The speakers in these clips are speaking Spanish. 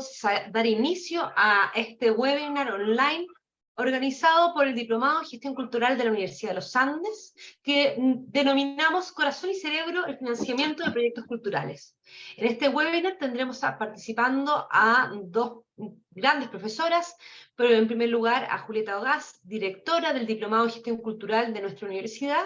entonces a dar inicio a este webinar online organizado por el Diplomado en Gestión Cultural de la Universidad de los Andes, que denominamos Corazón y Cerebro, el financiamiento de proyectos culturales. En este webinar tendremos participando a dos grandes profesoras, pero en primer lugar a Julieta Ogaz, directora del Diplomado en Gestión Cultural de nuestra universidad,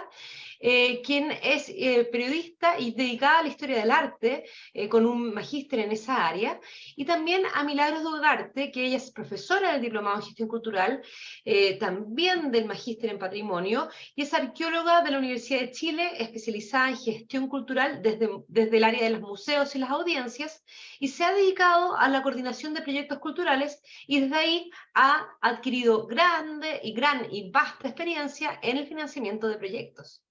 quien es periodista y dedicada a la historia del arte, con un magíster en esa área, y también a Milagros de Ugarte, que ella es profesora del Diplomado en Gestión Cultural, también del magíster en Patrimonio, y es arqueóloga de la Universidad de Chile, especializada en gestión cultural desde el área de los museos y las audiencias, y se ha dedicado a la coordinación de proyectos culturales, y desde ahí ha adquirido gran y vasta experiencia en el financiamiento de proyectos.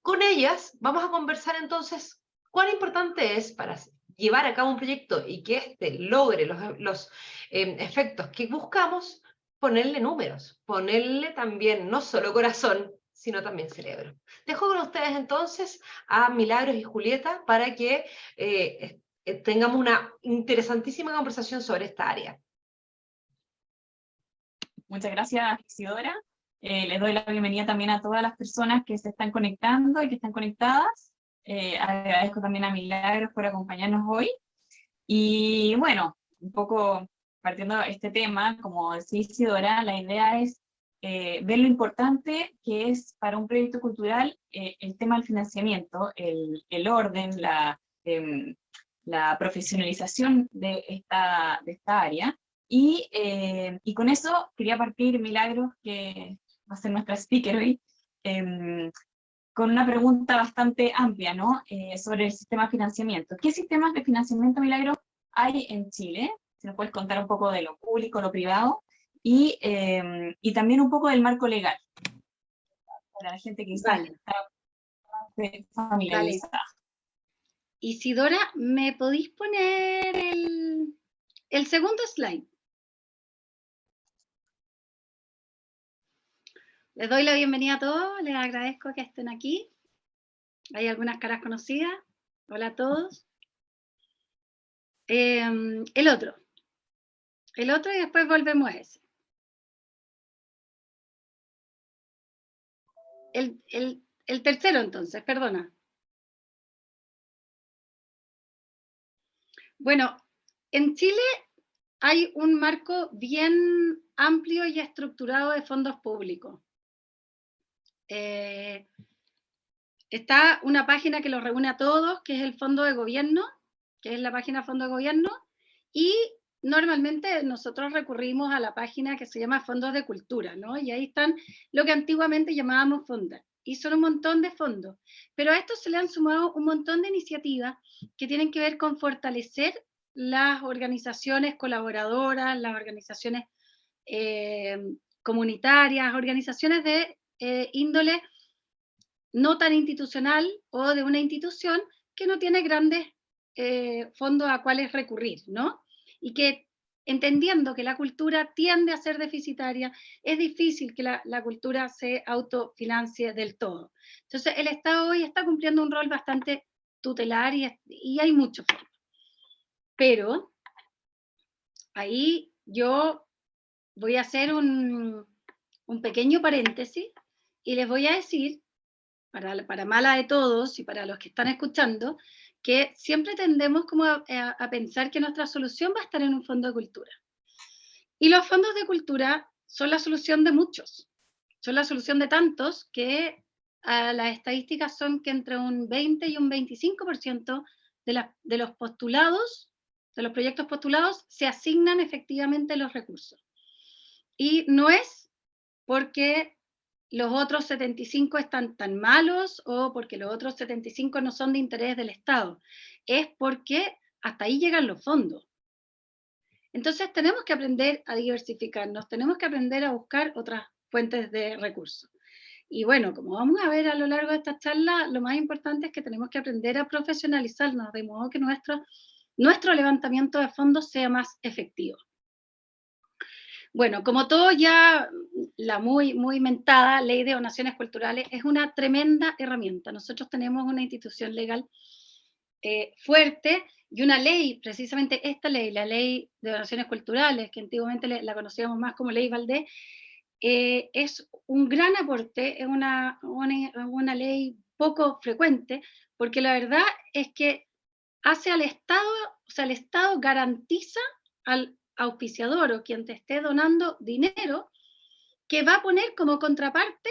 Con ellas vamos a conversar entonces cuán importante es para llevar a cabo un proyecto y que éste logre los efectos que buscamos, ponerle números, ponerle también no solo corazón, sino también cerebro. Dejo con ustedes entonces a Milagros y Julieta para que tengamos una interesantísima conversación sobre esta área. Muchas gracias, Isidora. Les doy la bienvenida también a todas las personas que se están conectando y que están conectadas. Agradezco también a Milagros por acompañarnos hoy. Y bueno, un poco partiendo de este tema, como decía Isidora, la idea es ver lo importante que es para un proyecto cultural el tema del financiamiento, el orden, la profesionalización de esta área. Y con eso quería partir, Milagros, que va a ser nuestra speaker hoy, con una pregunta bastante amplia, ¿no? Sobre el sistema de financiamiento. ¿Qué sistemas de financiamiento, Milagros, hay en Chile? Si nos puedes contar un poco de lo público, lo privado, y también un poco del marco legal, para la gente que quizás está familiarizada. Vale. Isidora, ¿me podéis poner el segundo slide? Les doy la bienvenida a todos, les agradezco que estén aquí. Hay algunas caras conocidas. Hola a todos. El otro y después volvemos a ese. El tercero entonces, perdona. Bueno, en Chile hay un marco bien amplio y estructurado de fondos públicos. Está una página que los reúne a todos, que es el Fondo de Gobierno, que es la página Fondo de Gobierno, y normalmente nosotros recurrimos a la página que se llama Fondos de Cultura, ¿no? Y ahí están lo que antiguamente llamábamos fondos, y son un montón de fondos, pero a esto se le han sumado un montón de iniciativas que tienen que ver con fortalecer las organizaciones colaboradoras, las organizaciones comunitarias, organizaciones de índole no tan institucional o de una institución que no tiene grandes fondos a cuales recurrir, ¿no? Y que entendiendo que la cultura tiende a ser deficitaria, es difícil que la cultura se autofinancie del todo. Entonces el Estado hoy está cumpliendo un rol bastante tutelar y hay muchos fondos. Pero ahí yo voy a hacer un pequeño paréntesis y les voy a decir, para mala de todos y para los que están escuchando, que siempre tendemos como a pensar que nuestra solución va a estar en un fondo de cultura. Y los fondos de cultura son la solución de muchos, son la solución de tantos que las estadísticas son que entre un 20 y un 25% de los postulados, de los proyectos postulados, se asignan efectivamente los recursos. Y no es porque los otros 75 están tan malos o porque los otros 75 no son de interés del Estado, es porque hasta ahí llegan los fondos. Entonces tenemos que aprender a diversificarnos, tenemos que aprender a buscar otras fuentes de recursos. Y bueno, como vamos a ver a lo largo de esta charla, lo más importante es que tenemos que aprender a profesionalizarnos, de modo que nuestro levantamiento de fondos sea más efectivo. Bueno, como todo ya, la muy mentada Ley de Donaciones Culturales es una tremenda herramienta. Nosotros tenemos una institución legal fuerte Y una ley, precisamente esta ley, la ley de donaciones culturales, que antiguamente la conocíamos más como ley Valdés, es un gran aporte, es una ley poco frecuente, porque la verdad es que hace al Estado, o sea, el Estado garantiza al auspiciador o quien te esté donando dinero, que va a poner como contraparte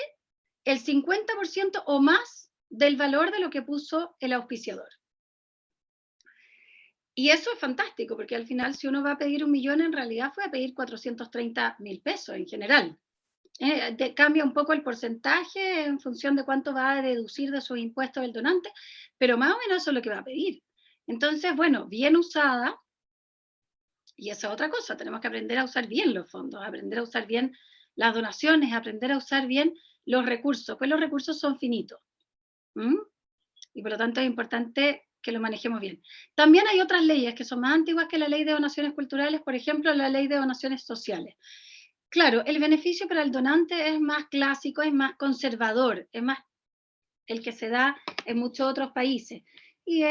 el 50% o más del valor de lo que puso el auspiciador. Y eso es fantástico, porque al final si uno va a pedir 1 millón, en realidad fue a pedir 430.000 pesos en general. Cambia un poco el porcentaje en función de cuánto va a deducir de sus impuestos el donante, pero más o menos eso es lo que va a pedir. Entonces, bueno, bien usada, y esa es otra cosa, tenemos que aprender a usar bien los fondos, aprender a usar bien las donaciones, aprender a usar bien los recursos, pues los recursos son finitos. Y por lo tanto es importante que lo manejemos bien. También hay otras leyes que son más antiguas que la ley de donaciones culturales, por ejemplo, la ley de donaciones sociales. Claro, el beneficio para el donante es más clásico, es más conservador, es más el que se da en muchos otros países, y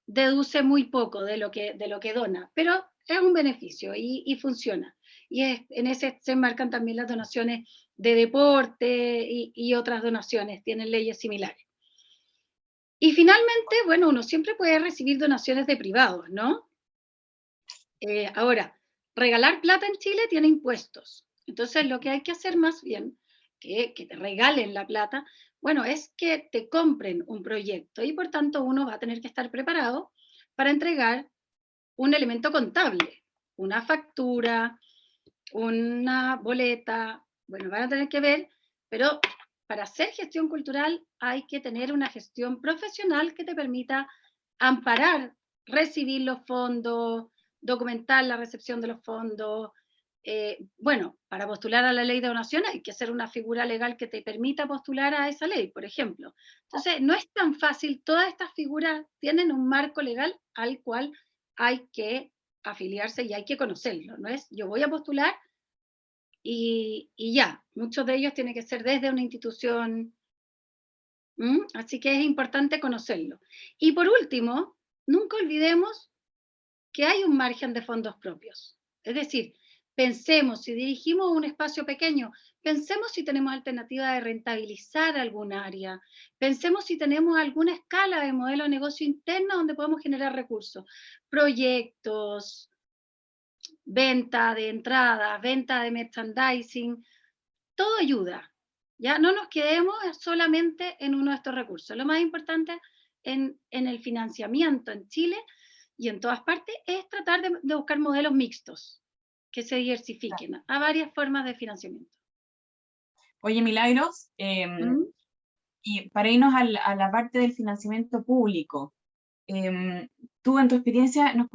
deduce muy poco de lo que dona, pero es un beneficio y funciona. Y en ese se enmarcan también las donaciones de deporte y otras donaciones, tienen leyes similares. Y finalmente, bueno, uno siempre puede recibir donaciones de privados, ¿no? Ahora, regalar plata en Chile tiene impuestos. Entonces, lo que hay que hacer más bien, que te regalen la plata, bueno, es que te compren un proyecto y por tanto uno va a tener que estar preparado para entregar un elemento contable, una factura, una boleta, bueno, van a tener que ver, pero para hacer gestión cultural hay que tener una gestión profesional que te permita amparar, recibir los fondos, documentar la recepción de los fondos. Bueno, para postular a la ley de donación hay que hacer una figura legal que te permita postular a esa ley, por ejemplo. Entonces, no es tan fácil, todas estas figuras tienen un marco legal al cual hay que afiliarse y hay que conocerlo, no es yo voy a postular y ya, muchos de ellos tienen que ser desde una institución, así que es importante conocerlo. Y por último, nunca olvidemos que hay un margen de fondos propios, es decir, pensemos, si dirigimos un espacio pequeño, pensemos si tenemos alternativa de rentabilizar algún área, pensemos si tenemos alguna escala de modelo de negocio interno donde podemos generar recursos, proyectos, venta de entradas, venta de merchandising, todo ayuda. Ya no nos quedemos solamente en uno de estos recursos. Lo más importante en el financiamiento en Chile y en todas partes es tratar de buscar modelos mixtos que se diversifiquen a varias formas de financiamiento. Oye, Milagros, y para irnos a la parte del financiamiento público, tú en tu experiencia nos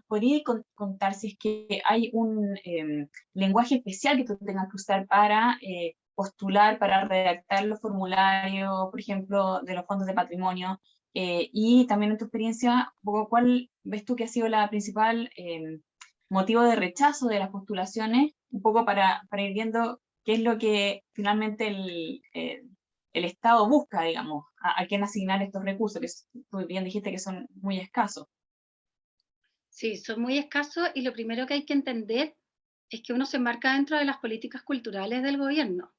podrías contar si es que hay un lenguaje especial que tú tengas que usar para postular, para redactar los formularios, por ejemplo, de los fondos de patrimonio, y también en tu experiencia, ¿cuál ves tú que ha sido la principal motivo de rechazo de las postulaciones? Un poco para ir viendo qué es lo que finalmente el Estado busca, digamos, a quién asignar estos recursos, que tú bien dijiste que son muy escasos. Sí, son muy escasos y lo primero que hay que entender es que uno se enmarca dentro de las políticas culturales del gobierno.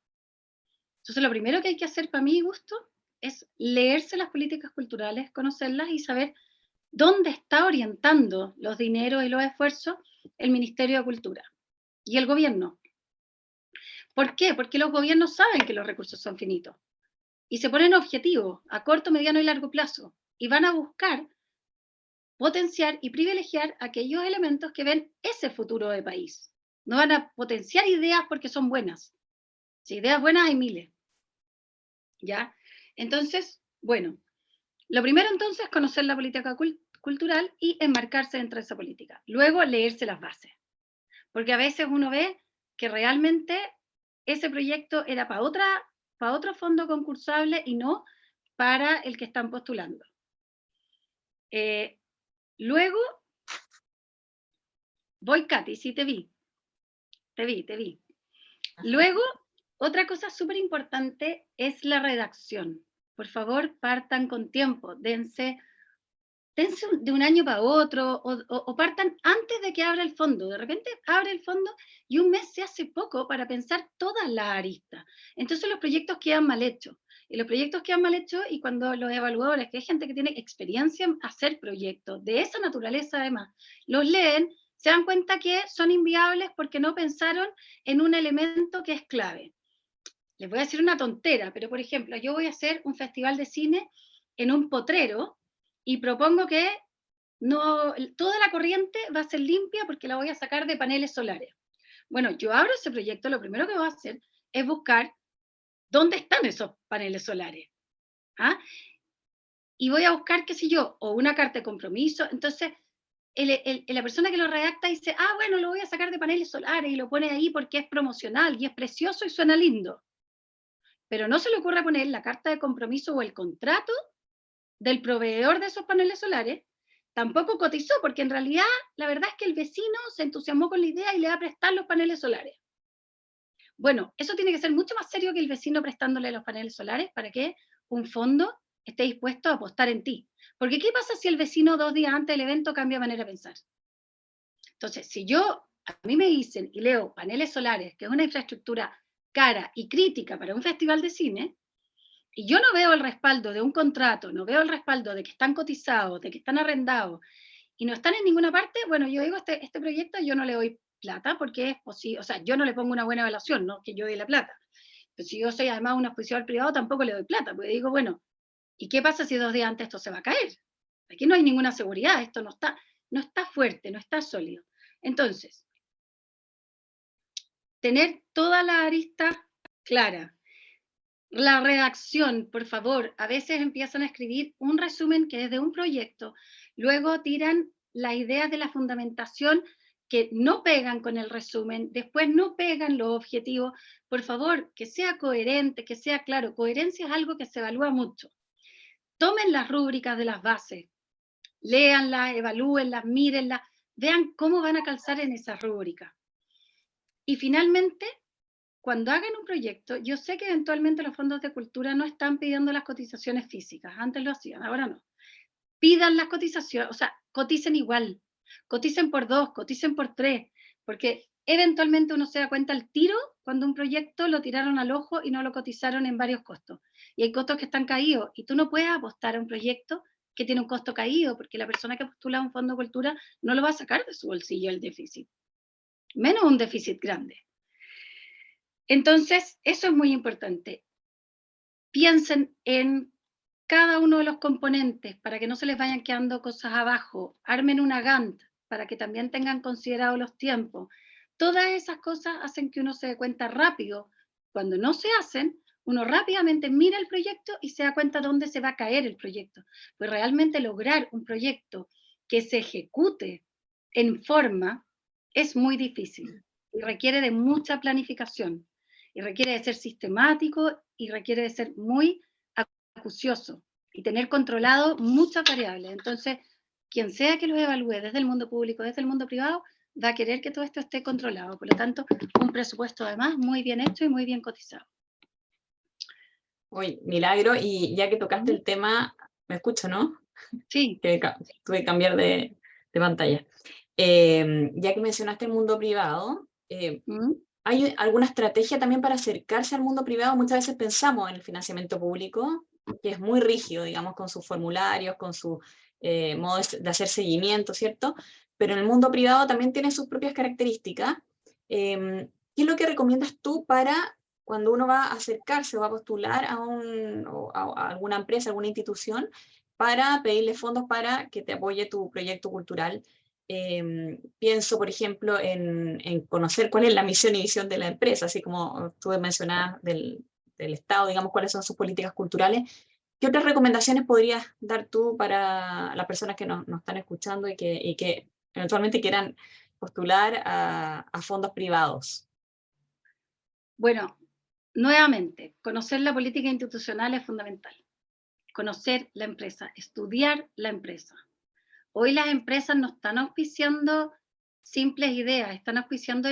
Entonces, lo primero que hay que hacer para mi gusto es leerse las políticas culturales, conocerlas y saber dónde está orientando los dineros y los esfuerzos el Ministerio de Cultura y el gobierno. ¿Por qué? Porque los gobiernos saben que los recursos son finitos y se ponen objetivos a corto, mediano y largo plazo y van a buscar potenciar y privilegiar aquellos elementos que ven ese futuro de país. No van a potenciar ideas porque son buenas. Si ideas buenas hay miles. ¿Ya? Entonces, bueno, lo primero entonces es conocer la política cultural y enmarcarse dentro de esa política. Luego leerse las bases. Porque a veces uno ve que realmente ese proyecto era para otro fondo concursable y no para el que están postulando. Luego, voy Katy, sí te vi. Te vi. Luego, otra cosa súper importante es la redacción. Por favor, partan con tiempo, dense dense de un año para otro, o partan antes de que abra el fondo. De repente abre el fondo y un mes se hace poco para pensar todas las aristas. Entonces los proyectos quedan mal hechos. Y los proyectos quedan mal hechos, y cuando los evaluadores, que hay gente que tiene experiencia en hacer proyectos de esa naturaleza además, los leen, se dan cuenta que son inviables porque no pensaron en un elemento que es clave. Les voy a decir una tontera, pero por ejemplo, yo voy a hacer un festival de cine en un potrero y propongo que no, toda la corriente va a ser limpia porque la voy a sacar de paneles solares. Bueno, yo abro ese proyecto, lo primero que voy a hacer es buscar dónde están esos paneles solares. ¿Ah? Y voy a buscar, qué sé yo, o una carta de compromiso. Entonces, la persona que lo redacta dice, ah, bueno, lo voy a sacar de paneles solares, y lo pone ahí porque es promocional y es precioso y suena lindo. Pero no se le ocurre poner la carta de compromiso o el contrato del proveedor de esos paneles solares. Tampoco cotizó, porque en realidad la verdad es que el vecino se entusiasmó con la idea y le va a prestar los paneles solares. Bueno, eso tiene que ser mucho más serio que el vecino prestándole los paneles solares para que un fondo esté dispuesto a apostar en ti. Porque ¿qué pasa si el vecino 2 días antes del evento cambia manera de pensar? Entonces, si a mí me dicen y leo paneles solares, que es una infraestructura cara y crítica para un festival de cine, y yo no veo el respaldo de un contrato, no veo el respaldo de que están cotizados, de que están arrendados, y no están en ninguna parte, bueno, yo digo, este proyecto yo no le doy plata, porque es posible, o sea, yo no le pongo una buena evaluación, no que yo dé la plata. Pero si yo soy además un auspiciador privado, tampoco le doy plata, porque digo, bueno, ¿y qué pasa si 2 días antes esto se va a caer? Aquí no hay ninguna seguridad, esto no está fuerte, no está sólido. Entonces, tener toda la arista clara. La redacción, por favor, a veces empiezan a escribir un resumen que es de un proyecto, luego tiran las ideas de la fundamentación que no pegan con el resumen, después no pegan los objetivos. Por favor, que sea coherente, que sea claro. Coherencia es algo que se evalúa mucho. Tomen las rúbricas de las bases, léanlas, evalúenlas, mírenlas, vean cómo van a calzar en esas rúbricas. Y finalmente, cuando hagan un proyecto, yo sé que eventualmente los fondos de cultura no están pidiendo las cotizaciones físicas, antes lo hacían, ahora no. Pidan las cotizaciones, o sea, coticen igual, coticen por 2, coticen por 3, porque eventualmente uno se da cuenta al tiro cuando un proyecto lo tiraron al ojo y no lo cotizaron en varios costos. Y hay costos que están caídos, y tú no puedes apostar a un proyecto que tiene un costo caído, porque la persona que postula a un fondo de cultura no lo va a sacar de su bolsillo el déficit, menos un déficit grande. Entonces, eso es muy importante. Piensen en cada uno de los componentes para que no se les vayan quedando cosas abajo. Armen una Gantt para que también tengan considerados los tiempos. Todas esas cosas hacen que uno se dé cuenta rápido. Cuando no se hacen, uno rápidamente mira el proyecto y se da cuenta dónde se va a caer el proyecto. Pues realmente lograr un proyecto que se ejecute en forma es muy difícil y requiere de mucha planificación. Y requiere de ser sistemático y requiere de ser muy acucioso y tener controlado muchas variables. Entonces, quien sea que los evalúe desde el mundo público, desde el mundo privado, va a querer que todo esto esté controlado. Por lo tanto, un presupuesto además muy bien hecho y muy bien cotizado. Uy, Milagro, y ya que tocaste el tema, me escucho, ¿no? Sí. Que tuve que cambiar de pantalla. Ya que mencionaste el mundo privado, ¿hay alguna estrategia también para acercarse al mundo privado? Muchas veces pensamos en el financiamiento público, que es muy rígido, digamos, con sus formularios, con su modo de hacer seguimiento, ¿cierto? Pero en el mundo privado también tiene sus propias características. ¿Qué es lo que recomiendas tú para cuando uno va a acercarse o va a postular a alguna empresa, alguna institución, para pedirle fondos para que te apoye tu proyecto cultural? Pienso, por ejemplo, en conocer cuál es la misión y visión de la empresa, así como tú mencionabas del Estado, digamos, cuáles son sus políticas culturales. ¿Qué otras recomendaciones podrías dar tú para las personas que nos están escuchando y que eventualmente quieran postular a fondos privados? Bueno, nuevamente, conocer la política institucional es fundamental. Conocer la empresa, estudiar la empresa. Hoy las empresas no están auspiciando simples ideas, están auspiciando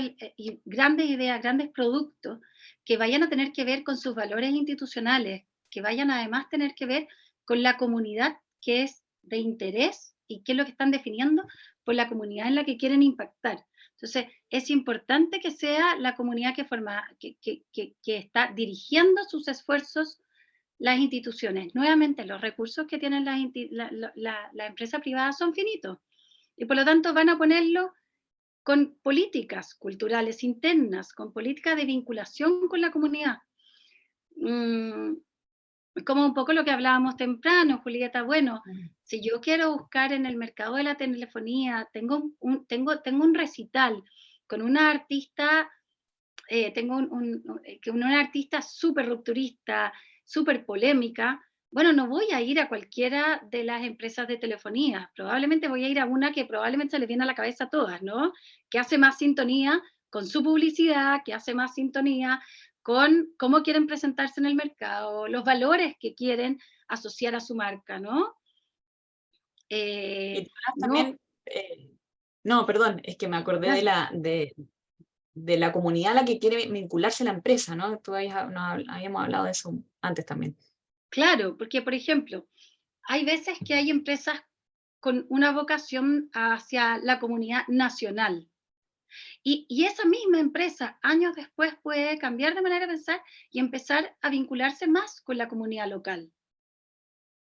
grandes ideas, grandes productos que vayan a tener que ver con sus valores institucionales, que vayan además a tener que ver con la comunidad que es de interés y qué es lo que están definiendo por la comunidad en la que quieren impactar. Entonces, es importante que sea la comunidad que está dirigiendo sus esfuerzos las instituciones. Nuevamente, los recursos que tienen la empresa privada son finitos, y por lo tanto van a ponerlo con políticas culturales internas, con políticas de vinculación con la comunidad. Como un poco lo que hablábamos temprano, Julieta, bueno, si yo quiero buscar en el mercado de la telefonía, tengo un recital con una artista, una artista súper rupturista, súper polémica, bueno, no voy a ir a cualquiera de las empresas de telefonía, probablemente voy a ir a una que probablemente se les viene a la cabeza a todas, ¿no? Que hace más sintonía con su publicidad, que hace más sintonía con cómo quieren presentarse en el mercado, los valores que quieren asociar a su marca, ¿no? Y también, no, perdón, es que me acordé de la comunidad a la que quiere vincularse la empresa, ¿no? Habíamos hablado de eso antes también. Claro, porque por ejemplo, hay veces que hay empresas con una vocación hacia la comunidad nacional. Y esa misma empresa, años después, puede cambiar de manera de pensar y empezar a vincularse más con la comunidad local.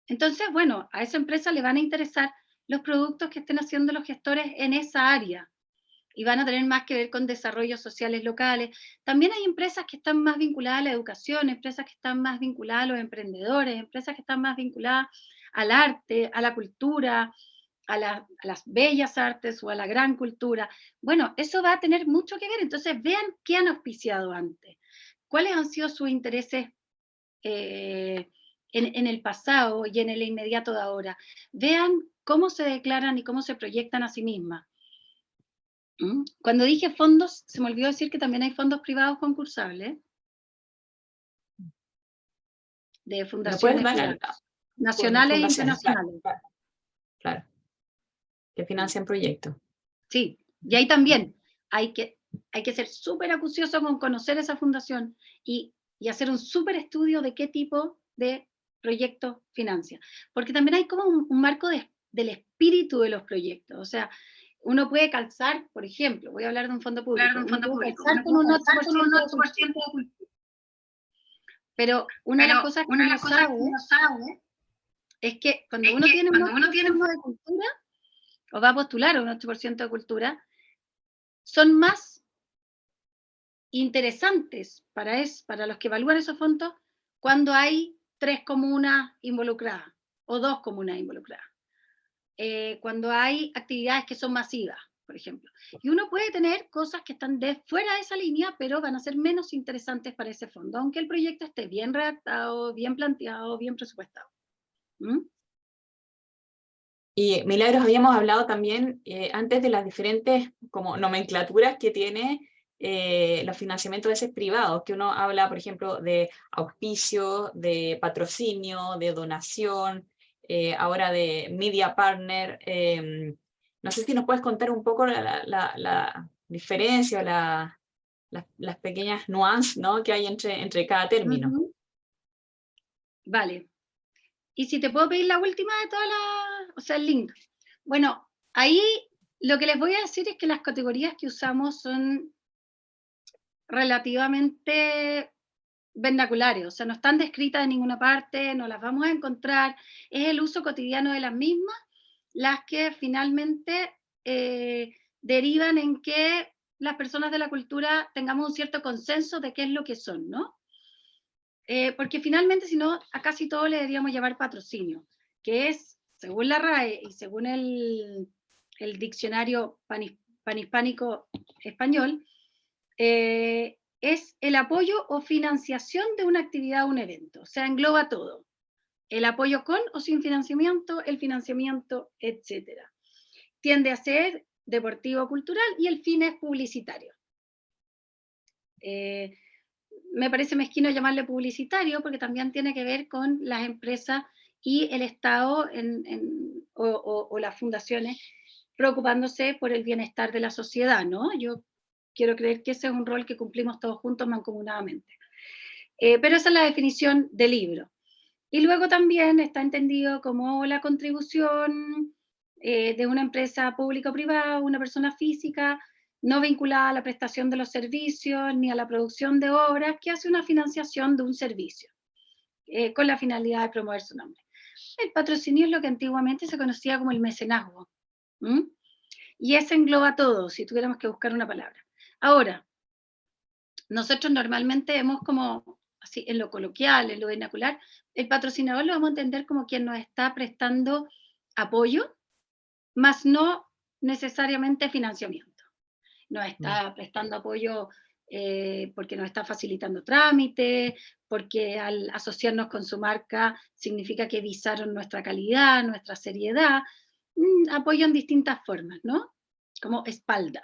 Entonces, bueno, a esa empresa le van a interesar los productos que estén haciendo los gestores en esa área, y van a tener más que ver con desarrollos sociales locales. También hay empresas que están más vinculadas a la educación, empresas que están más vinculadas a los emprendedores, empresas que están más vinculadas al arte, a la cultura, a las bellas artes o a la gran cultura. Bueno, eso va a tener mucho que ver. Entonces, vean qué han auspiciado antes, cuáles han sido sus intereses en el pasado y en el inmediato de ahora. Vean cómo se declaran y cómo se proyectan a sí mismas. Cuando dije fondos, se me olvidó decir que también hay fondos privados concursables de fundaciones nacionales e internacionales. Claro, que financian proyectos. Sí, y ahí también hay que ser súper acucioso con conocer esa fundación y hacer un súper estudio de qué tipo de proyectos financia. Porque también hay como un marco del espíritu de los proyectos. O sea, uno puede calzar, por ejemplo, voy a hablar de un fondo público, calzar con un 8% de cultura. Pero una de las cosas que uno sabe es que cuando uno tiene un 8% de cultura, o va a postular a un 8% de cultura, son más interesantes para los que evalúan esos fondos cuando hay 3 comunas involucradas o 2 comunas involucradas. Cuando hay actividades que son masivas, por ejemplo. Y uno puede tener cosas que están fuera de esa línea, pero van a ser menos interesantes para ese fondo, aunque el proyecto esté bien redactado, bien planteado, bien presupuestado. Y Milagros, habíamos hablado también antes de las diferentes como nomenclaturas que tiene los financiamientos de esos privados, que uno habla, por ejemplo, de auspicio, de patrocinio, de donación, ahora de media partner. No sé si nos puedes contar un poco la diferencia, las pequeñas nuances, ¿no?, que hay entre cada término. Vale. Y si te puedo pedir la última de todas las, o sea, el link. Bueno, ahí lo que les voy a decir es que las categorías que usamos son relativamente vernaculares, o sea, no están descritas en ninguna parte, no las vamos a encontrar, es el uso cotidiano de las mismas las que finalmente derivan en que las personas de la cultura tengamos un cierto consenso de qué es lo que son, ¿no? Porque finalmente, si no, a casi todo le deberíamos llamar patrocinio, que es, según la RAE y según el diccionario panhispánico español, es el apoyo o financiación de una actividad o un evento, o sea, engloba todo. El apoyo con o sin financiamiento, el financiamiento, etc. Tiende a ser deportivo cultural y el fin es publicitario. Me parece mezquino llamarle publicitario porque también tiene que ver con las empresas y el Estado o las fundaciones preocupándose por el bienestar de la sociedad, ¿no? Yo quiero creer que ese es un rol que cumplimos todos juntos mancomunadamente. Pero esa es la definición del libro. Y luego también está entendido como la contribución de una empresa pública o privada, una persona física, no vinculada a la prestación de los servicios ni a la producción de obras, que hace una financiación de un servicio, con la finalidad de promover su nombre. El patrocinio es lo que antiguamente se conocía como el mecenazgo. Y ese engloba todo, si tuviéramos que buscar una palabra. Ahora, nosotros normalmente vemos como, así, en lo coloquial, en lo vernacular, el patrocinador lo vamos a entender como quien nos está prestando apoyo, más no necesariamente financiamiento. Nos está prestando apoyo porque nos está facilitando trámites, porque al asociarnos con su marca significa que visaron nuestra calidad, nuestra seriedad, apoyo en distintas formas, ¿no? Como espalda.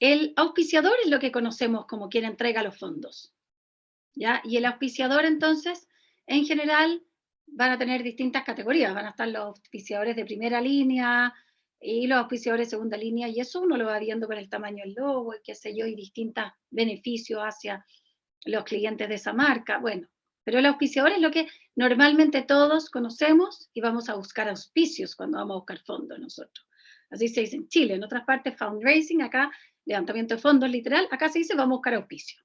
El auspiciador es lo que conocemos como quien entrega los fondos, ¿ya? Y el auspiciador, entonces, en general, van a tener distintas categorías. Van a estar los auspiciadores de primera línea y los auspiciadores de segunda línea, y eso uno lo va viendo con el tamaño del logo, y qué sé yo, y distintos beneficios hacia los clientes de esa marca. Bueno, pero el auspiciador es lo que normalmente todos conocemos y vamos a buscar auspicios cuando vamos a buscar fondos nosotros. Así se dice en Chile, en otras partes fundraising, acá levantamiento de fondos literal, acá se dice vamos a buscar auspicio.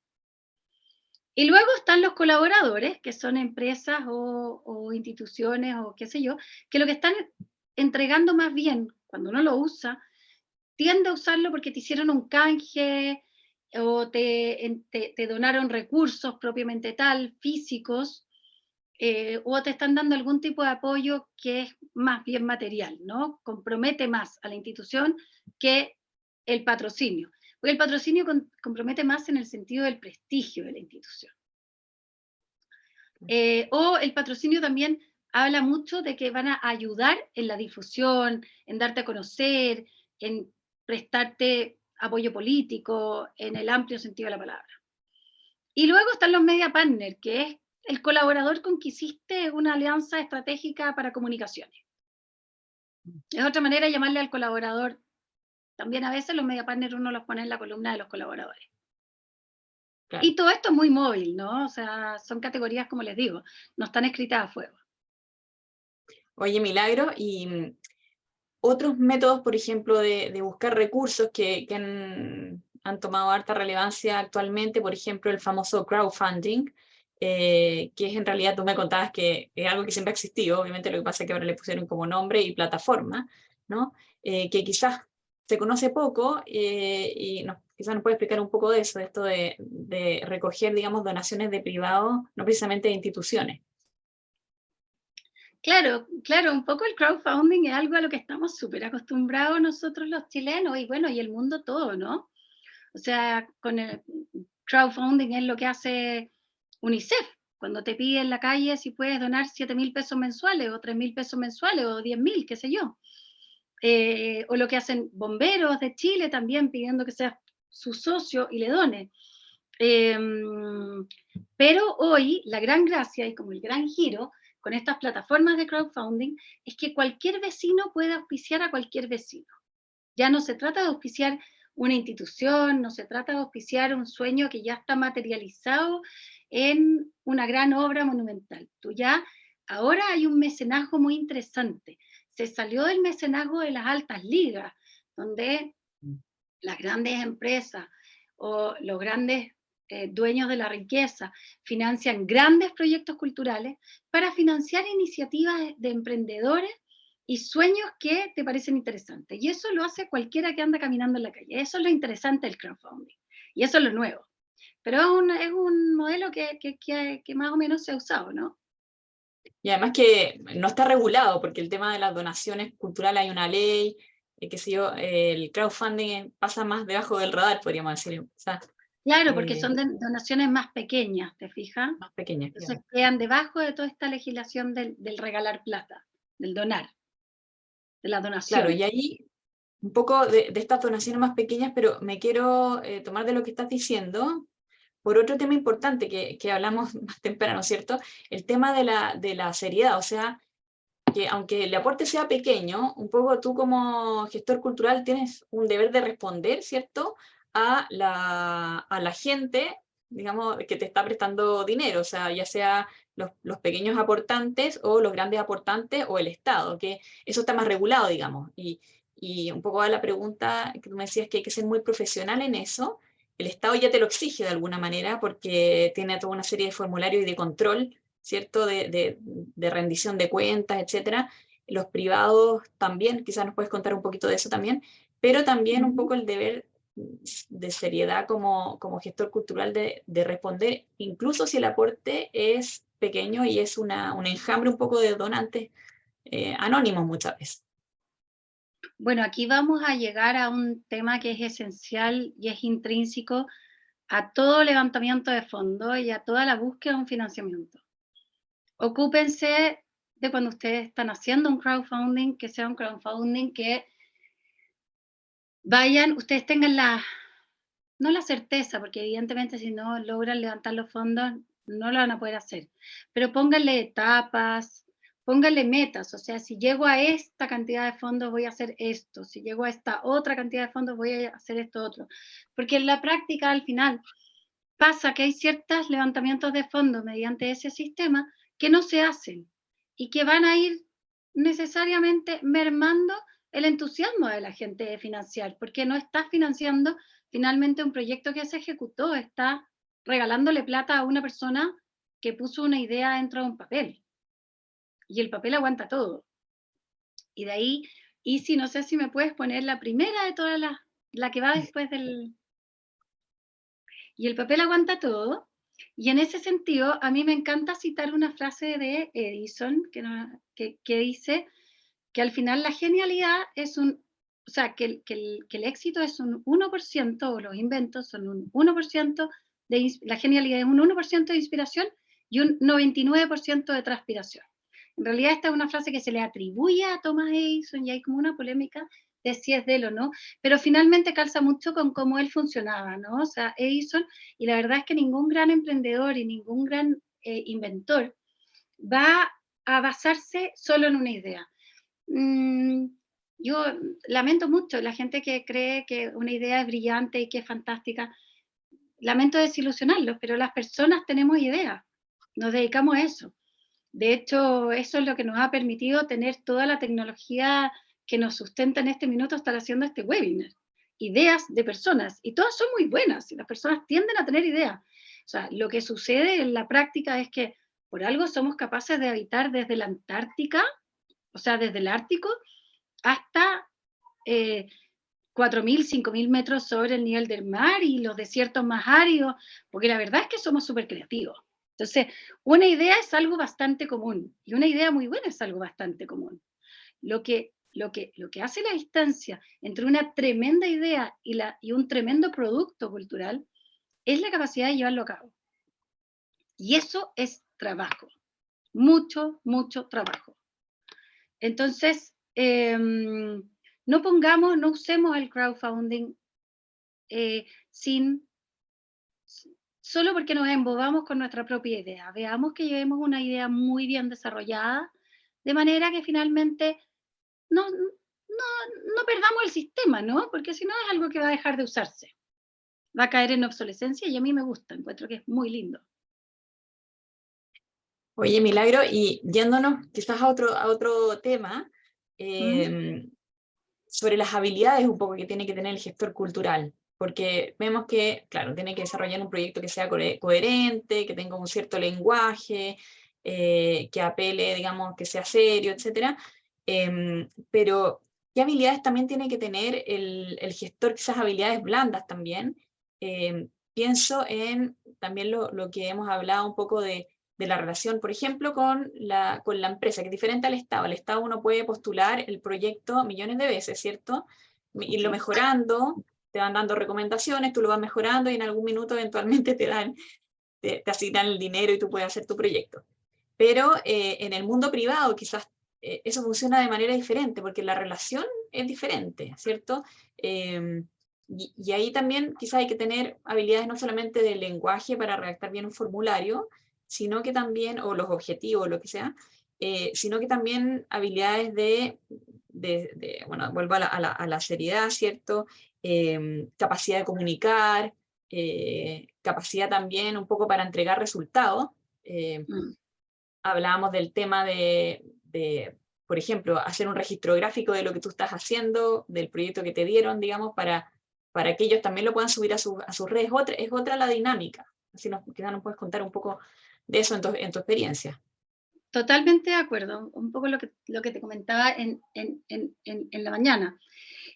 Y luego están los colaboradores, que son empresas o instituciones o qué sé yo, que lo que están entregando más bien, cuando uno lo usa, tiende a usarlo porque te hicieron un canje o te donaron recursos propiamente tal, físicos, o te están dando algún tipo de apoyo que es más bien material, ¿no? Compromete más a la institución que el patrocinio. Porque el patrocinio compromete más en el sentido del prestigio de la institución. O el patrocinio también habla mucho de que van a ayudar en la difusión, en darte a conocer, en prestarte apoyo político, en el amplio sentido de la palabra. Y luego están los media partners, que es el colaborador con que hiciste una alianza estratégica para comunicaciones. Es otra manera de llamarle al colaborador. También a veces los media partners uno los pone en la columna de los colaboradores. Claro. Y todo esto es muy móvil, ¿no? O sea, son categorías, como les digo, no están escritas a fuego. Oye, Milagro, y otros métodos, por ejemplo, de buscar recursos que han tomado harta relevancia actualmente, por ejemplo, el famoso crowdfunding, que es en realidad, tú me contabas que es algo que siempre ha existido, obviamente lo que pasa es que ahora le pusieron como nombre y plataforma, ¿no? Que quizás se conoce poco y quizás nos puede explicar un poco de eso, de esto de recoger, digamos, donaciones de privados, no precisamente de instituciones. Claro, claro, un poco el crowdfunding es algo a lo que estamos súper acostumbrados nosotros los chilenos y bueno, y el mundo todo, ¿no? O sea, con el crowdfunding es lo que hace UNICEF, cuando te pide en la calle si puedes donar 7.000 pesos mensuales o 3.000 pesos mensuales o 10.000, qué sé yo. O lo que hacen bomberos de Chile también pidiendo que seas su socio y le done. Pero hoy la gran gracia y como el gran giro con estas plataformas de crowdfunding es que cualquier vecino puede auspiciar a cualquier vecino. Ya no se trata de auspiciar una institución, no se trata de auspiciar un sueño que ya está materializado en una gran obra monumental. Ahora hay un mecenazgo muy interesante. Se salió del mecenazgo de las altas ligas, donde las grandes empresas o los grandes dueños de la riqueza financian grandes proyectos culturales para financiar iniciativas de emprendedores y sueños que te parecen interesantes. Y eso lo hace cualquiera que anda caminando en la calle. Eso es lo interesante del crowdfunding. Y eso es lo nuevo. Pero es un modelo que más o menos se ha usado, ¿no? Y además que no está regulado, porque el tema de las donaciones culturales hay una ley, qué sé yo, el crowdfunding pasa más debajo del radar, podríamos decir. O sea, claro, porque son donaciones más pequeñas, ¿te fijas? Más pequeñas. Entonces quedan debajo de toda esta legislación del regalar plata, del donar, de la donación. Claro, y ahí un poco de estas donaciones más pequeñas, pero me quiero tomar de lo que estás diciendo por otro tema importante que hablamos más temprano, ¿cierto? El tema de la seriedad, o sea, que aunque el aporte sea pequeño, un poco tú como gestor cultural tienes un deber de responder, ¿cierto?, a la gente, digamos, que te está prestando dinero, o sea, ya sea los pequeños aportantes o los grandes aportantes o el Estado, que eso está más regulado, digamos. Y un poco a la pregunta que tú me decías que hay que ser muy profesional en eso, el Estado ya te lo exige de alguna manera porque tiene toda una serie de formularios y de control, ¿cierto? De rendición de cuentas, etcétera. Los privados también, quizás nos puedes contar un poquito de eso también, pero también un poco el deber de seriedad como gestor cultural de responder, incluso si el aporte es pequeño y es un enjambre un poco de donantes anónimos muchas veces. Bueno, aquí vamos a llegar a un tema que es esencial y es intrínseco a todo levantamiento de fondos y a toda la búsqueda de un financiamiento. Ocúpense de cuando ustedes están haciendo un crowdfunding, que sea un crowdfunding que vayan, ustedes tengan no la certeza, porque evidentemente si no logran levantar los fondos, no lo van a poder hacer, pero pónganle etapas, pónganle metas, o sea, si llego a esta cantidad de fondos voy a hacer esto, si llego a esta otra cantidad de fondos voy a hacer esto otro, porque en la práctica al final pasa que hay ciertos levantamientos de fondos mediante ese sistema que no se hacen y que van a ir necesariamente mermando el entusiasmo de la gente de financiar, porque no está financiando finalmente un proyecto que se ejecutó, está regalándole plata a una persona que puso una idea dentro de un papel. Y el papel aguanta todo. Y de ahí, y si no sé si me puedes poner la primera de todas la que va después del... Y el papel aguanta todo. Y en ese sentido, a mí me encanta citar una frase de Edison que dice que al final la genialidad es o sea, que el éxito es un 1%, o los inventos son un 1%, la genialidad es un 1% de inspiración y un 99% de transpiración. En realidad esta es una frase que se le atribuye a Thomas Edison y hay como una polémica de si es de él o no, pero finalmente calza mucho con cómo él funcionaba, ¿no? O sea, Edison, y la verdad es que ningún gran emprendedor y ningún gran inventor va a basarse solo en una idea. Yo lamento mucho la gente que cree que una idea es brillante y que es fantástica. Lamento desilusionarlos, pero las personas tenemos ideas, nos dedicamos a eso. De hecho, eso es lo que nos ha permitido tener toda la tecnología que nos sustenta en este minuto estar haciendo este webinar. Ideas de personas, y todas son muy buenas, y las personas tienden a tener ideas. O sea, lo que sucede en la práctica es que por algo somos capaces de habitar desde la Antártica, o sea, desde el Ártico, hasta 4.000, 5.000 metros sobre el nivel del mar y los desiertos más áridos, porque la verdad es que somos súper creativos. Entonces, una idea es algo bastante común, y una idea muy buena es algo bastante común. Lo que hace la distancia entre una tremenda idea y un tremendo producto cultural es la capacidad de llevarlo a cabo. Y eso es trabajo, mucho, mucho trabajo. Entonces, no usemos el crowdfunding solo porque nos embobamos con nuestra propia idea. Veamos que llevemos una idea muy bien desarrollada, de manera que finalmente no perdamos el sistema, ¿no? Porque si no es algo que va a dejar de usarse. Va a caer en obsolescencia y a mí me gusta, encuentro que es muy lindo. Oye, Milagro, y yéndonos quizás a otro tema, sobre las habilidades un poco que tiene que tener el gestor cultural, porque vemos que, claro, tiene que desarrollar un proyecto que sea coherente, que tenga un cierto lenguaje, que apele, digamos, que sea serio, etc. Pero, ¿qué habilidades también tiene que tener el gestor? Quizás habilidades blandas también. Pienso en también lo que hemos hablado un poco de la relación, por ejemplo, con la empresa, que es diferente al Estado. Al Estado uno puede postular el proyecto millones de veces, ¿cierto? Irlo mejorando, te van dando recomendaciones, tú lo vas mejorando y en algún minuto eventualmente te asignan el dinero y tú puedes hacer tu proyecto. Pero en el mundo privado quizás eso funciona de manera diferente, porque la relación es diferente, ¿cierto? Y ahí también quizás hay que tener habilidades no solamente de lenguaje para redactar bien un formulario, sino que también, o los objetivos, lo que sea, sino que también habilidades bueno, vuelvo a la seriedad, ¿cierto? Capacidad de comunicar, capacidad también un poco para entregar resultados. hablábamos del tema de, por ejemplo, hacer un registro gráfico de lo que tú estás haciendo, del proyecto que te dieron, digamos, para que ellos también lo puedan subir a sus redes. Es otra la dinámica. Así quizás nos puedes contar un poco de eso en tu experiencia. Totalmente de acuerdo, un poco lo que te comentaba en la mañana.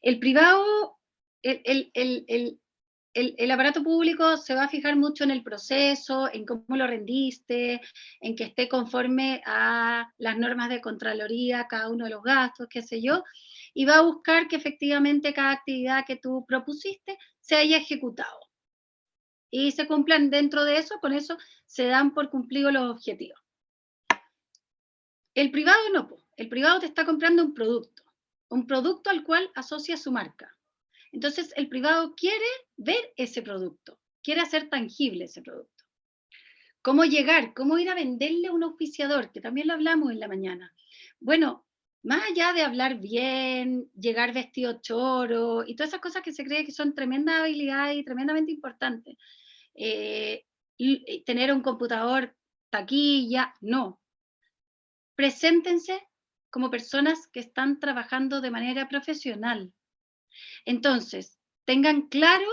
El privado, el aparato público se va a fijar mucho en el proceso, en cómo lo rendiste, en que esté conforme a las normas de Contraloría, cada uno de los gastos, qué sé yo, y va a buscar que efectivamente cada actividad que tú propusiste se haya ejecutado. Y se cumplan dentro de eso, con eso se dan por cumplidos los objetivos. El privado no, el privado te está comprando un producto al cual asocia su marca. Entonces el privado quiere ver ese producto, quiere hacer tangible ese producto. ¿Cómo llegar? ¿Cómo ir a venderle a un auspiciador? Que también lo hablamos en la mañana. Bueno, más allá de hablar bien, llegar vestido choro y todas esas cosas que se cree que son tremendas habilidades y tremendamente importantes, y tener un computador taquilla, no. Preséntense como personas que están trabajando de manera profesional. Entonces, tengan claro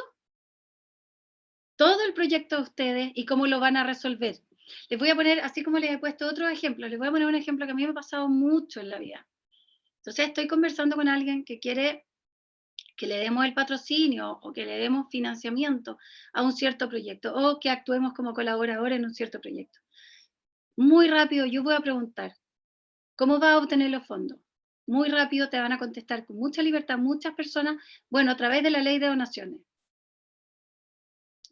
todo el proyecto de ustedes y cómo lo van a resolver. Les voy a poner, así como les he puesto otros ejemplos, les voy a poner un ejemplo que a mí me ha pasado mucho en la vida. Entonces, estoy conversando con alguien que quiere que le demos el patrocinio o que le demos financiamiento a un cierto proyecto o que actuemos como colaborador en un cierto proyecto. Muy rápido yo voy a preguntar, ¿cómo vas a obtener los fondos? Muy rápido te van a contestar con mucha libertad muchas personas, bueno, a través de la ley de donaciones.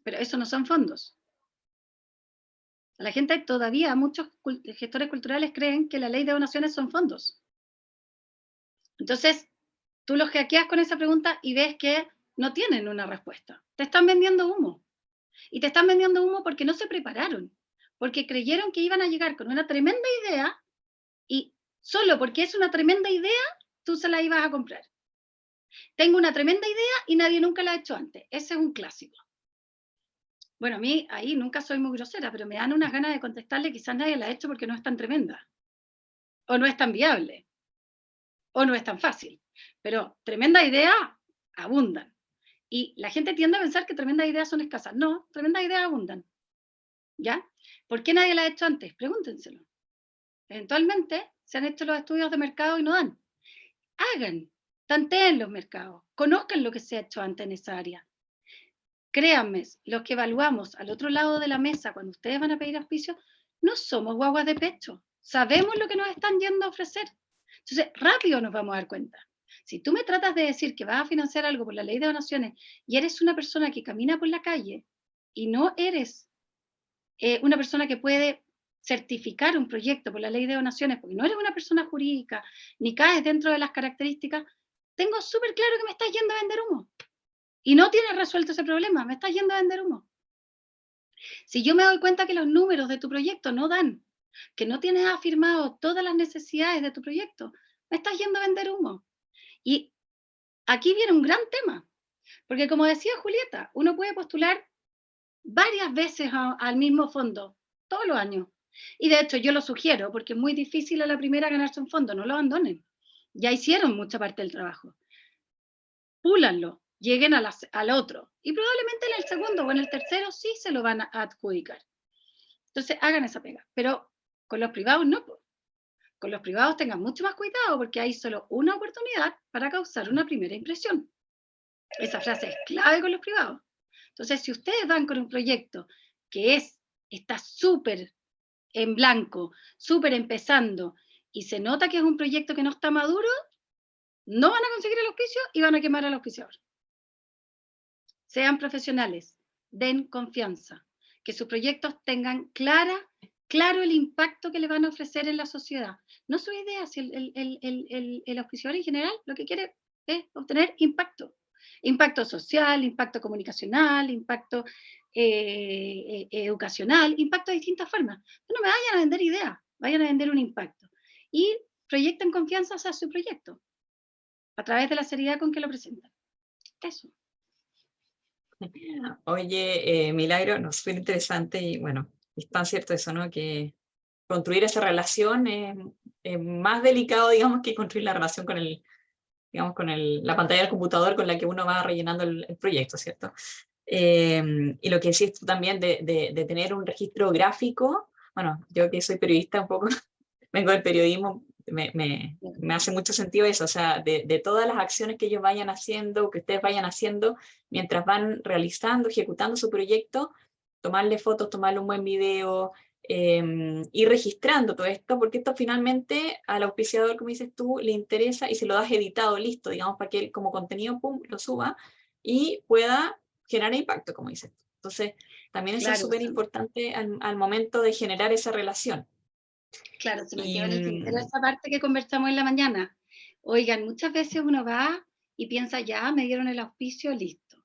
Pero eso no son fondos. La gente todavía, muchos gestores culturales creen que la ley de donaciones son fondos. Entonces, tú los hackeas con esa pregunta y ves que no tienen una respuesta. Te están vendiendo humo. Y te están vendiendo humo porque no se prepararon, porque creyeron que iban a llegar con una tremenda idea y solo porque es una tremenda idea, tú se la ibas a comprar. Tengo una tremenda idea y nadie nunca la ha hecho antes. Ese es un clásico. Bueno, a mí ahí nunca soy muy grosera, pero me dan unas ganas de contestarle, quizás nadie la ha hecho porque no es tan tremenda, o no es tan viable, o no es tan fácil. Pero tremenda idea, abundan. Y la gente tiende a pensar que tremendas ideas son escasas. No, tremendas ideas abundan. ¿Ya? ¿Por qué nadie la ha hecho antes? Pregúntenselo. Eventualmente se han hecho los estudios de mercado y no dan. Hagan, tanteen los mercados, conozcan lo que se ha hecho antes en esa área. Créanme, los que evaluamos al otro lado de la mesa cuando ustedes van a pedir auspicio, no somos guaguas de pecho. Sabemos lo que nos están yendo a ofrecer. Entonces, rápido nos vamos a dar cuenta. Si tú me tratas de decir que vas a financiar algo por la ley de donaciones y eres una persona que camina por la calle y no eres una persona que puede certificar un proyecto por la ley de donaciones, porque no eres una persona jurídica, ni caes dentro de las características, tengo súper claro que me estás yendo a vender humo. Y no tienes resuelto ese problema, me estás yendo a vender humo. Si yo me doy cuenta que los números de tu proyecto no dan, que no tienes afirmado todas las necesidades de tu proyecto, me estás yendo a vender humo. Y aquí viene un gran tema, porque como decía Julieta, uno puede postular varias veces al mismo fondo, todos los años. Y de hecho yo lo sugiero, porque es muy difícil a la primera ganarse un fondo, no lo abandonen. Ya hicieron mucha parte del trabajo. Púlanlo, lleguen al otro. Y probablemente en el segundo o en el tercero sí se lo van a adjudicar. Entonces hagan esa pega. Pero con los privados no. Con los privados tengan mucho más cuidado porque hay solo una oportunidad para causar una primera impresión. Esa frase es clave con los privados. Entonces, si ustedes van con un proyecto que está súper en blanco, súper empezando, y se nota que es un proyecto que no está maduro, no van a conseguir el auspicio y van a quemar al auspiciador. Sean profesionales, den confianza, que sus proyectos tengan claro el impacto que le van a ofrecer en la sociedad. No su idea, si el auspiciador en general lo que quiere es obtener impacto. Impacto social, impacto comunicacional, impacto educacional, impacto de distintas formas. No me vayan a vender ideas, vayan a vender un impacto. Y proyecten confianza hacia su proyecto, a través de la seriedad con que lo presentan. Eso. Oye, Milagro, no, súper interesante y bueno, es tan cierto eso, ¿no? Que construir esa relación es más delicado, digamos, que construir la relación con digamos, la pantalla del computador con la que uno va rellenando el proyecto, ¿cierto? Y lo que decís tú también de tener un registro gráfico, bueno, yo que soy periodista un poco, vengo del periodismo, me hace mucho sentido eso, o sea, de todas las acciones que ellos vayan haciendo, que ustedes vayan haciendo, mientras van realizando, ejecutando su proyecto, tomarle fotos, tomarle un buen video, ir registrando todo esto, porque esto finalmente al auspiciador, como dices tú, le interesa y se lo das editado, listo, digamos, para que él como contenido, pum, lo suba y pueda generar impacto, como dices tú. Entonces, también eso es Claro, súper importante al momento de generar esa relación. claro, se me quedó Y, en el tintero esa parte que conversamos en la mañana. Oigan, muchas veces uno va y piensa, ya, me dieron el auspicio, listo.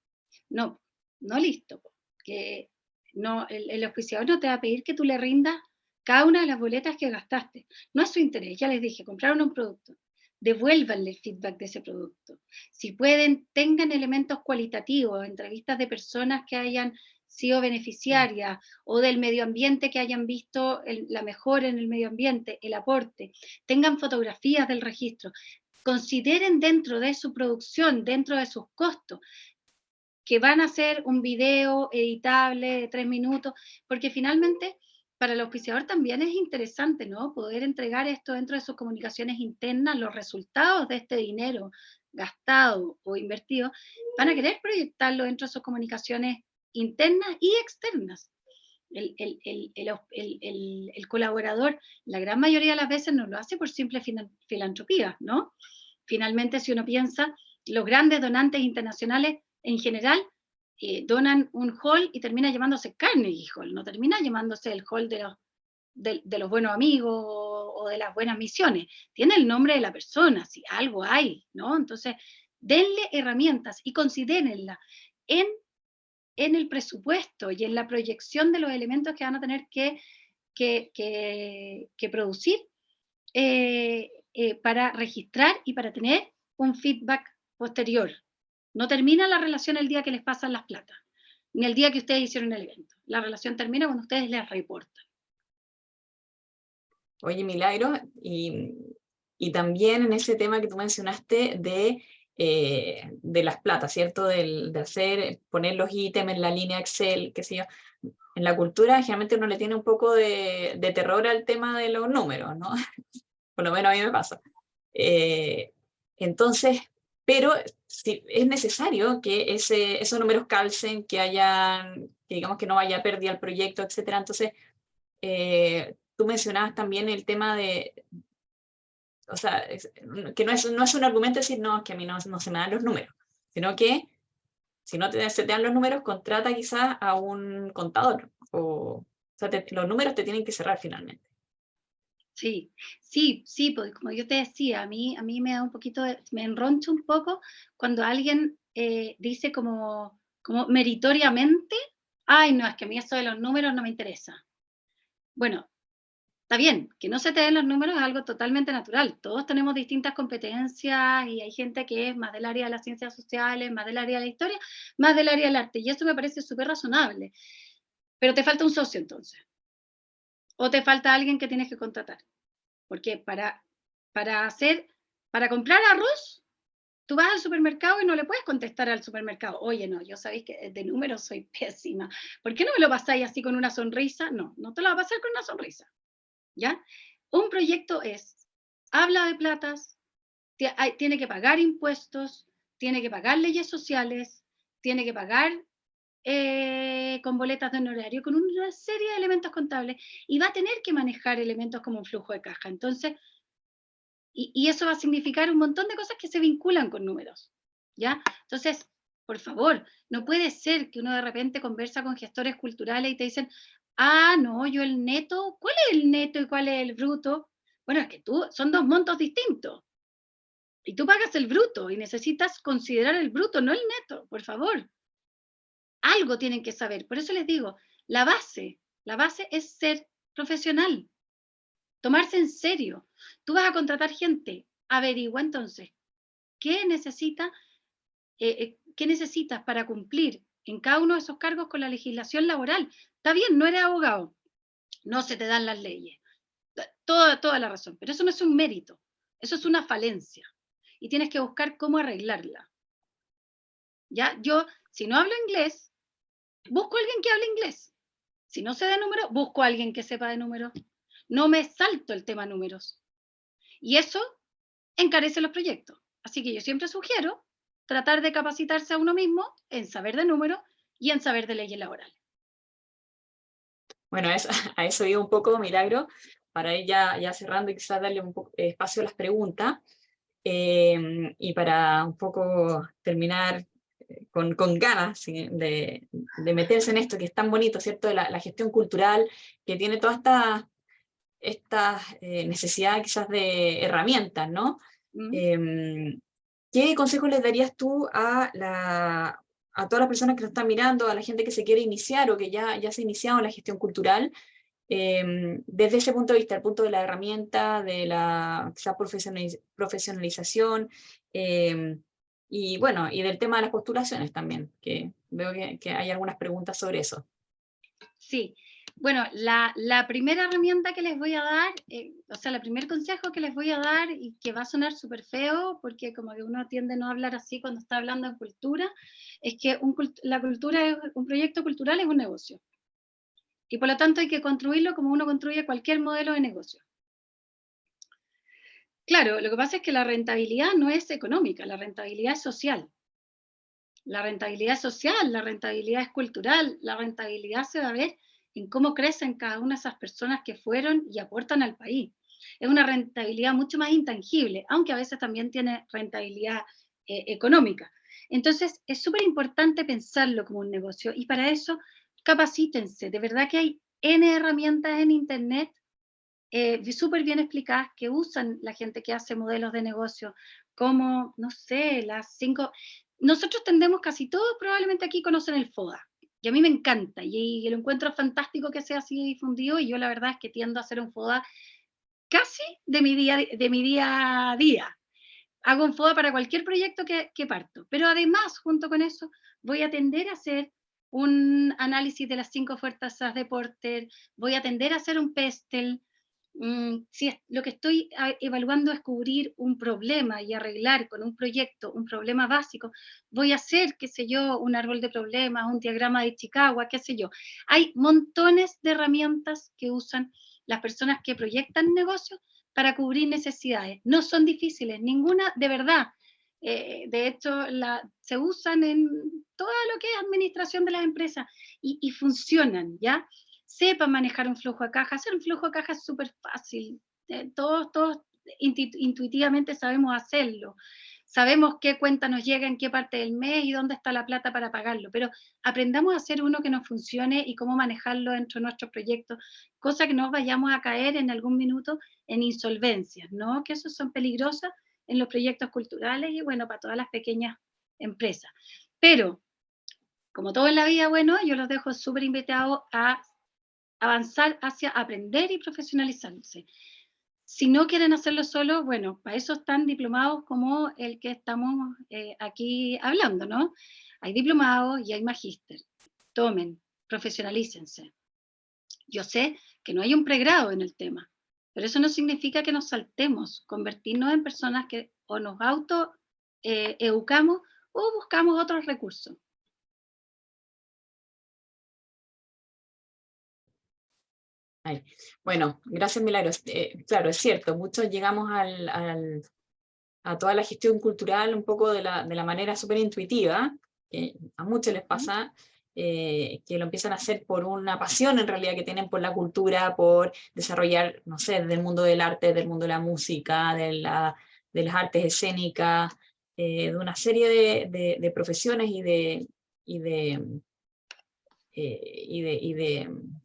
No, no listo, que no, el auspiciador no te va a pedir que tú le rindas cada una de las boletas que gastaste. No es su interés, ya les dije, compraron un producto, devuélvanle el feedback de ese producto. Si pueden, tengan elementos cualitativos, entrevistas de personas que hayan sido beneficiarias o del medio ambiente que hayan visto la mejora en el medio ambiente, el aporte, tengan fotografías del registro, consideren dentro de su producción, dentro de sus costos, que van a hacer un video editable de 3 minutos, porque finalmente para el auspiciador también es interesante, ¿no? Poder entregar esto dentro de sus comunicaciones internas, los resultados de este dinero gastado o invertido, van a querer proyectarlo dentro de sus comunicaciones internas y externas. El colaborador, la gran mayoría de las veces no lo hace por simple filantropía, ¿no? Finalmente, si uno piensa, los grandes donantes internacionales en general donan un hall y termina llamándose Carnegie Hall, no termina llamándose el hall de los buenos amigos o de las buenas misiones. Tiene el nombre de la persona, si algo hay, ¿no? Entonces, denle herramientas y considérenla en el presupuesto y en la proyección de los elementos que van a tener que producir para registrar y para tener un feedback posterior. No termina la relación el día que les pasan las platas, ni el día que ustedes hicieron el evento. La relación termina cuando ustedes les reportan. oye, Milagro, y también en ese tema que tú mencionaste de las platas, ¿cierto? De poner los ítems en la línea Excel, qué sé yo. En la cultura generalmente uno le tiene un poco de terror al tema de los números, ¿no? Por lo menos a mí me pasa. Entonces, pero si es necesario que esos números calcen, que digamos que no vaya pérdida el proyecto, etcétera. Entonces, tú mencionabas también el tema o sea, que no es un argumento decir, no, que a mí no se me dan los números, sino que si no se te dan los números, contrata quizás a un contador, o sea, los números te tienen que cerrar finalmente. Sí, sí, pues como yo te decía, a mí me da un poquito, me enroncha un poco cuando alguien dice como meritoriamente, ay, no, es que a mí eso de los números no me interesa. Bueno, está bien, que no se te den los números es algo totalmente natural. Todos tenemos distintas competencias y hay gente que es más del área de las ciencias sociales, más del área de la historia, más del área del arte, y eso me parece súper razonable. Pero te falta un socio entonces, o te falta alguien que tienes que contratar. Porque para comprar arroz, tú vas al supermercado y no le puedes contestar al supermercado, oye, no, yo sabéis que de números soy pésima, ¿por qué no me lo pasáis así con una sonrisa? No, no te lo va a pasar con una sonrisa, ¿ya? Un proyecto habla de platas, tiene que pagar impuestos, tiene que pagar leyes sociales, tiene que pagar con boletas de honorario, con una serie de elementos contables, y va a tener que manejar elementos como un flujo de caja. Entonces, y eso va a significar un montón de cosas que se vinculan con números, ¿ya? Entonces, por favor, no puede ser que uno de repente conversa con gestores culturales y te dicen, ah, no, yo el neto, ¿cuál es el neto y cuál es el bruto? Bueno, es que son dos montos distintos. Y tú pagas el bruto y necesitas considerar el bruto, no el neto, por favor. Algo tienen que saber. Por eso les digo, la base es ser profesional, tomarse en serio. Tú vas a contratar gente, averigua entonces qué necesitas para cumplir en cada uno de esos cargos con la legislación laboral. Está bien, no eres abogado, no se te dan las leyes, Toda la razón, pero eso no es un mérito, eso es una falencia, y tienes que buscar cómo arreglarla. ¿Ya? Yo, si no hablo inglés, busco a alguien que hable inglés. Si no sé de números, busco a alguien que sepa de números. No me salto el tema números. Y eso encarece los proyectos. Así que yo siempre sugiero tratar de capacitarse a uno mismo en saber de números y en saber de leyes laborales. Bueno, a eso iba un poco, Milagro, para ir ya cerrando y quizás darle un poco espacio a las preguntas. Y para un poco terminar con ganas ¿sí? de meterse en esto que es tan bonito, ¿cierto? La gestión cultural, que tiene toda esta necesidad quizás de herramientas, ¿no? ¿Qué consejos les darías tú a todas las personas que nos están mirando, a la gente que se quiere iniciar o que ya se ha iniciado en la gestión cultural, desde ese punto de vista, el punto de la herramienta, de la quizás profesionalización, y bueno, y del tema de las postulaciones también, que veo que hay algunas preguntas sobre eso. Sí, bueno, la primera herramienta que les voy a dar, o sea, el primer consejo que les voy a dar, y que va a sonar súper feo, porque como que uno tiende a no hablar así cuando está hablando de cultura, es que la cultura, un proyecto cultural es un negocio. Y por lo tanto hay que construirlo como uno construye cualquier modelo de negocio. Claro, lo que pasa es que la rentabilidad no es económica, la rentabilidad es social. La rentabilidad es social, la rentabilidad es cultural, la rentabilidad se va a ver en cómo crecen cada una de esas personas que fueron y aportan al país. Es una rentabilidad mucho más intangible, aunque a veces también tiene rentabilidad económica. Entonces, es súper importante pensarlo como un negocio, y para eso capacítense. De verdad que hay N herramientas en Internet súper bien explicadas que usan la gente que hace modelos de negocio, como, no sé, las 5... Nosotros tendemos casi todos, probablemente aquí conocen el FODA, y a mí me encanta, y lo encuentro fantástico que sea así difundido, y yo la verdad es que tiendo a hacer un FODA casi de mi día a día. Hago un FODA para cualquier proyecto que parto, pero además, junto con eso, voy a tender a hacer un análisis de las 5 fuerzas de Porter, voy a tender a hacer un PESTEL. Si lo que estoy evaluando es cubrir un problema y arreglar con un proyecto un problema básico, voy a hacer, qué sé yo, un árbol de problemas, un diagrama de Chicago, qué sé yo. Hay montones de herramientas que usan las personas que proyectan negocios para cubrir necesidades. No son difíciles, ninguna, de verdad. De hecho, se usan en todo lo que es administración de las empresas y funcionan, ¿ya? Sepan manejar un flujo de caja. Hacer un flujo de caja es súper fácil. Todos intuitivamente sabemos hacerlo. Sabemos qué cuenta nos llega en qué parte del mes y dónde está la plata para pagarlo, pero aprendamos a hacer uno que nos funcione y cómo manejarlo dentro de nuestros proyectos, cosa que no vayamos a caer en algún minuto en insolvencias, ¿no? Que esos son peligrosas en los proyectos culturales y bueno, para todas las pequeñas empresas. Pero, como todo en la vida, bueno, yo los dejo súper invitados a avanzar hacia aprender y profesionalizarse. Si no quieren hacerlo solo, bueno, para eso están diplomados como el que estamos aquí hablando, ¿no? Hay diplomados y hay magíster. Tomen, profesionalícense. Yo sé que no hay un pregrado en el tema, pero eso no significa que nos saltemos, convertirnos en personas que o nos autoeducamos o buscamos otros recursos. Bueno, gracias Milagros. Claro, es cierto, muchos llegamos a toda la gestión cultural un poco de la manera súper intuitiva, que a muchos les pasa, que lo empiezan a hacer por una pasión en realidad que tienen por la cultura, por desarrollar, no sé, del mundo del arte, del mundo de la música, de las artes escénicas, de una serie de profesiones y de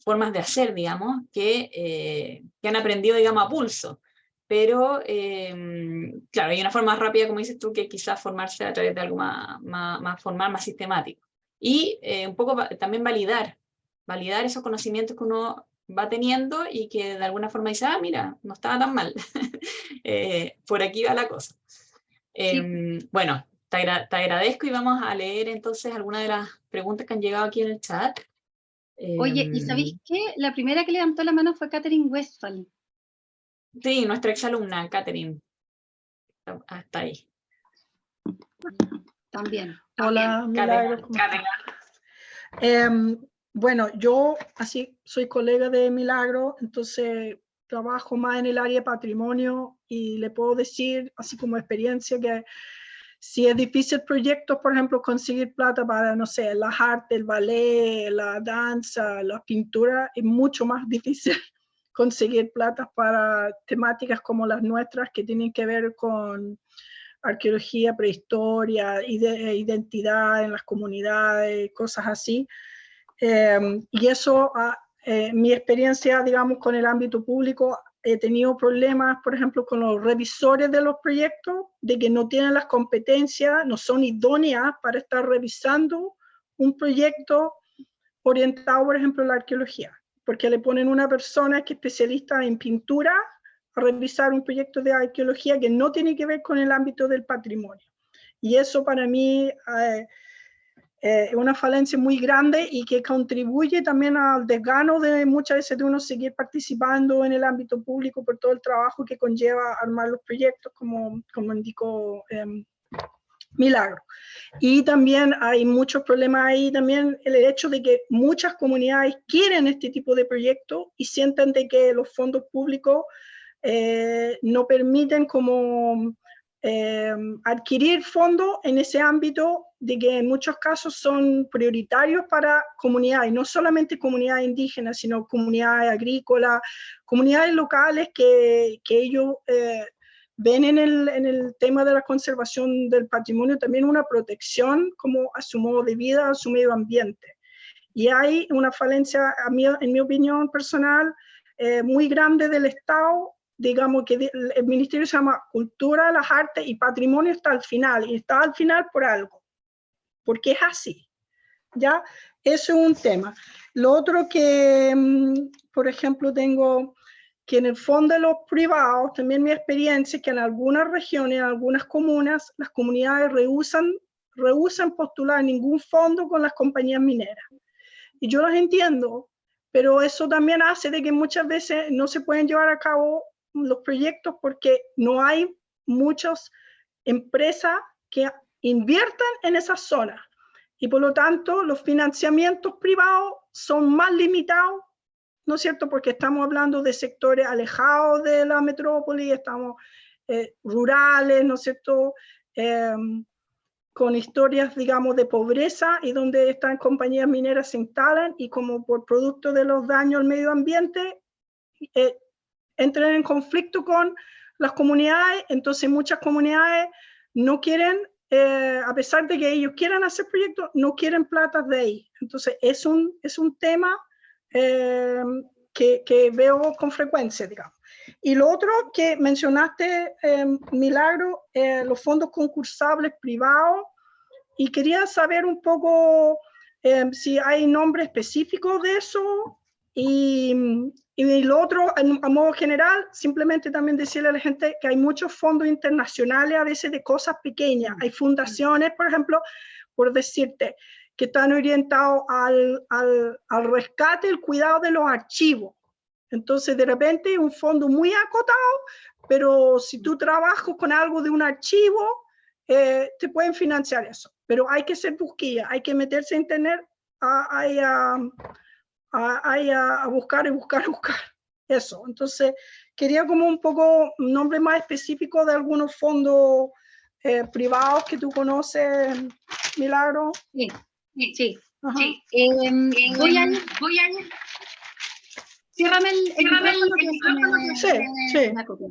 formas de hacer, digamos, que han aprendido, digamos, a pulso. Pero, claro, hay una forma más rápida, como dices tú, que quizás formarse a través de algo más formal, más sistemático. Y un poco también validar esos conocimientos que uno va teniendo y que de alguna forma dice, mira, no estaba tan mal. Por aquí va la cosa. Sí. Bueno, te agradezco y vamos a leer entonces algunas de las preguntas que han llegado aquí en el chat. Oye, ¿y sabéis qué? La primera que levantó la mano fue Catherine Westphal. Sí, nuestra exalumna, Catherine. Hasta ahí. También. Hola, Milagros. ¿Cómo estás? Catherine. Bueno, yo así soy colega de Milagro, entonces trabajo más en el área de patrimonio y le puedo decir, así como experiencia, que si es difícil proyectos, por ejemplo, conseguir plata para, no sé, las artes, el ballet, la danza, la pintura, es mucho más difícil conseguir plata para temáticas como las nuestras que tienen que ver con arqueología, prehistoria, identidad en las comunidades, cosas así. Y eso, mi experiencia, digamos, con el ámbito público, he tenido problemas, por ejemplo, con los revisores de los proyectos, de que no tienen las competencias, no son idóneas para estar revisando un proyecto orientado, por ejemplo, a la arqueología, porque le ponen una persona que es especialista en pintura a revisar un proyecto de arqueología que no tiene que ver con el ámbito del patrimonio. Y eso para mí es una falencia muy grande y que contribuye también al desgano de muchas veces de uno seguir participando en el ámbito público por todo el trabajo que conlleva armar los proyectos, como indicó Milagro. Y también hay muchos problemas ahí, también el hecho de que muchas comunidades quieren este tipo de proyectos y sienten de que los fondos públicos no permiten como adquirir fondos en ese ámbito, de que en muchos casos son prioritarios para comunidades, no solamente comunidades indígenas, sino comunidades agrícolas, comunidades locales que ellos ven en el tema de la conservación del patrimonio también una protección como a su modo de vida, a su medio ambiente. Y hay una falencia, en mi opinión personal, muy grande del Estado. Digamos que el ministerio se llama Cultura, las Artes y Patrimonio, está al final, y está al final por algo, porque es así, ¿ya? Eso es un tema. Lo otro que, por ejemplo, tengo que en el fondo de los privados, también mi experiencia es que en algunas regiones, en algunas comunas, las comunidades rehusan postular ningún fondo con las compañías mineras. Y yo los entiendo, pero eso también hace de que muchas veces no se pueden llevar a cabo los proyectos porque no hay muchas empresas que inviertan en esas zonas. Y por lo tanto, los financiamientos privados son más limitados, ¿no es cierto? Porque estamos hablando de sectores alejados de la metrópoli, estamos rurales, ¿no es cierto? Con historias, digamos, de pobreza y donde estas compañías mineras se instalan y como por producto de los daños al medio ambiente entran en conflicto con las comunidades. Entonces muchas comunidades no quieren, a pesar de que ellos quieran hacer proyectos, no quieren platas de ahí. Entonces es un tema que veo con frecuencia, digamos. Y lo otro que mencionaste, Milagro, los fondos concursables privados, y quería saber un poco si hay nombre específico de eso, y lo otro, a modo general, simplemente también decirle a la gente que hay muchos fondos internacionales, a veces de cosas pequeñas. Hay fundaciones, por ejemplo, por decirte, que están orientados al rescate, el cuidado de los archivos. Entonces, de repente, un fondo muy acotado, pero si tú trabajas con algo de un archivo, te pueden financiar eso. Pero hay que hacer busquilla, hay que meterse a internet a buscar y buscar. Eso. Entonces, quería como un poco un nombre más específico de algunos fondos privados que tú conoces, Milagro. Sí, sí. Ajá. Sí. Voy a ir. Ciérrame el micrófono. Sí. Una copia.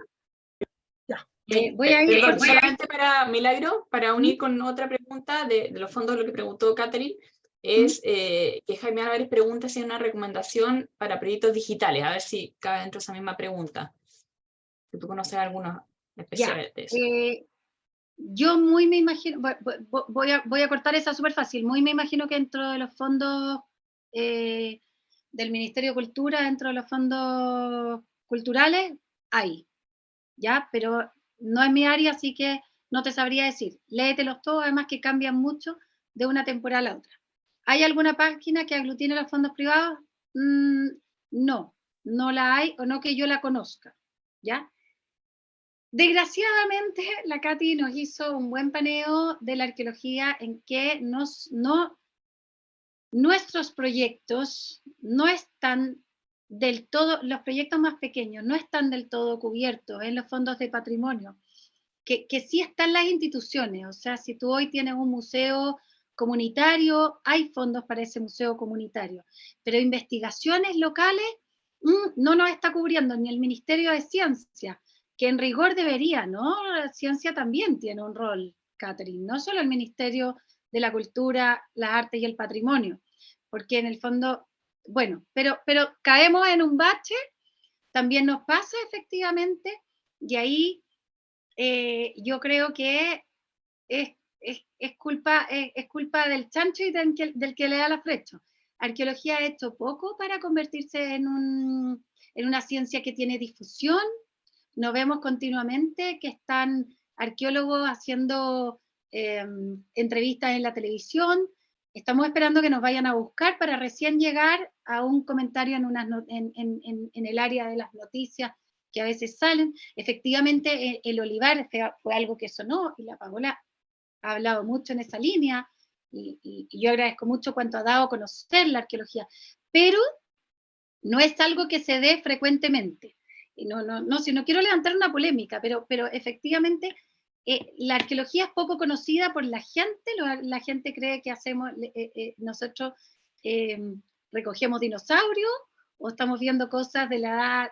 Ya. Voy a ir. Perdón, solamente para Milagro, para unir con otra pregunta de los fondos, lo que preguntó Catherine, es que Jaime Álvarez pregunta si hay una recomendación para proyectos digitales, a ver si cabe dentro de esa misma pregunta. Si tú conoces algunos especiales de eso. Yo muy me imagino, voy a cortar esa súper fácil, muy me imagino que dentro de los fondos del Ministerio de Cultura, dentro de los fondos culturales, hay, ¿ya? Pero no es mi área, así que no te sabría decir. Léetelos todos, además que cambian mucho de una temporada a la otra. ¿Hay alguna página que aglutine los fondos privados? No la hay, o no que yo la conozca, ¿ya? Desgraciadamente, la Katy nos hizo un buen paneo de la arqueología en que nuestros proyectos no están del todo, los proyectos más pequeños no están del todo cubiertos en los fondos de patrimonio, que sí están las instituciones. O sea, si tú hoy tienes un museo comunitario, hay fondos para ese museo comunitario, pero investigaciones locales no nos está cubriendo ni el Ministerio de Ciencia, que en rigor debería, ¿no? La ciencia también tiene un rol, Catherine, no solo el Ministerio de la Cultura, las Artes y el Patrimonio, porque en el fondo, bueno, pero caemos en un bache, también nos pasa efectivamente, y ahí yo creo que es culpa del chancho y del que le da la flecha. Arqueología ha hecho poco para convertirse en una ciencia que tiene difusión. Nos vemos continuamente que están arqueólogos haciendo entrevistas en la televisión. Estamos esperando que nos vayan a buscar para recién llegar a un comentario en el área de las noticias que a veces salen. Efectivamente, el olivar fue algo que sonó, y la Paola ha hablado mucho en esa línea, y yo agradezco mucho cuanto ha dado a conocer la arqueología, pero no es algo que se dé frecuentemente. Y no quiero levantar una polémica, pero efectivamente la arqueología es poco conocida por la gente. La gente cree que nosotros recogemos dinosaurios, o estamos viendo cosas de la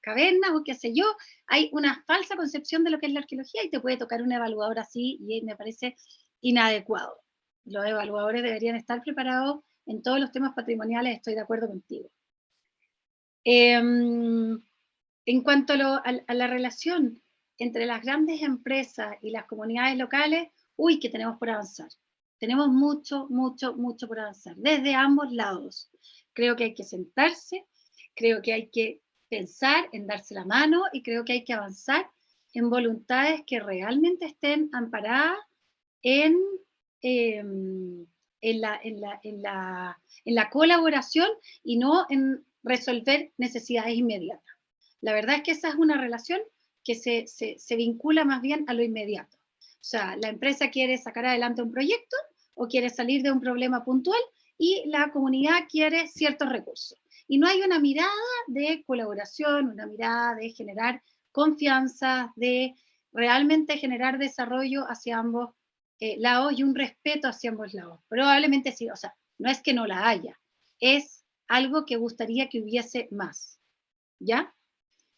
caverna, o qué sé yo. Hay una falsa concepción de lo que es la arqueología, y te puede tocar un evaluador así, y me parece inadecuado. Los evaluadores deberían estar preparados en todos los temas patrimoniales, estoy de acuerdo contigo. En cuanto a la relación entre las grandes empresas y las comunidades locales, que tenemos por avanzar. Tenemos mucho por avanzar, desde ambos lados. Creo que hay que sentarse, creo que hay que pensar en darse la mano, y creo que hay que avanzar en voluntades que realmente estén amparadas en la colaboración, y no en resolver necesidades inmediatas. La verdad es que esa es una relación que se vincula más bien a lo inmediato. O sea, la empresa quiere sacar adelante un proyecto o quiere salir de un problema puntual, y la comunidad quiere ciertos recursos. Y no hay una mirada de colaboración, una mirada de generar confianza, de realmente generar desarrollo hacia ambos lados, y un respeto hacia ambos lados. Probablemente sí, o sea, no es que no la haya, es algo que gustaría que hubiese más, ¿ya?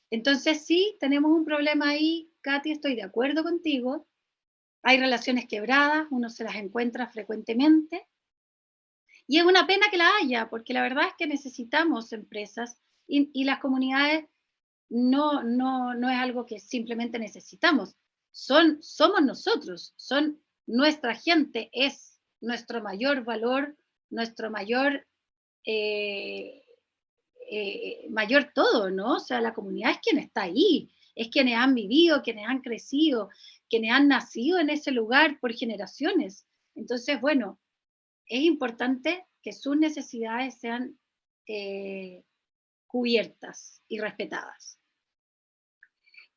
Entonces sí, tenemos un problema ahí, Katy, estoy de acuerdo contigo. Hay relaciones quebradas, uno se las encuentra frecuentemente, y es una pena que la haya, porque la verdad es que necesitamos empresas, y las comunidades no es algo que simplemente necesitamos, somos nosotros, son nuestra gente, es nuestro mayor valor, nuestro mayor mayor todo, ¿no? O sea, la comunidad es quien está ahí, es quienes han vivido, quienes han crecido, quienes han nacido en ese lugar por generaciones. Entonces, bueno, es importante que sus necesidades sean cubiertas y respetadas.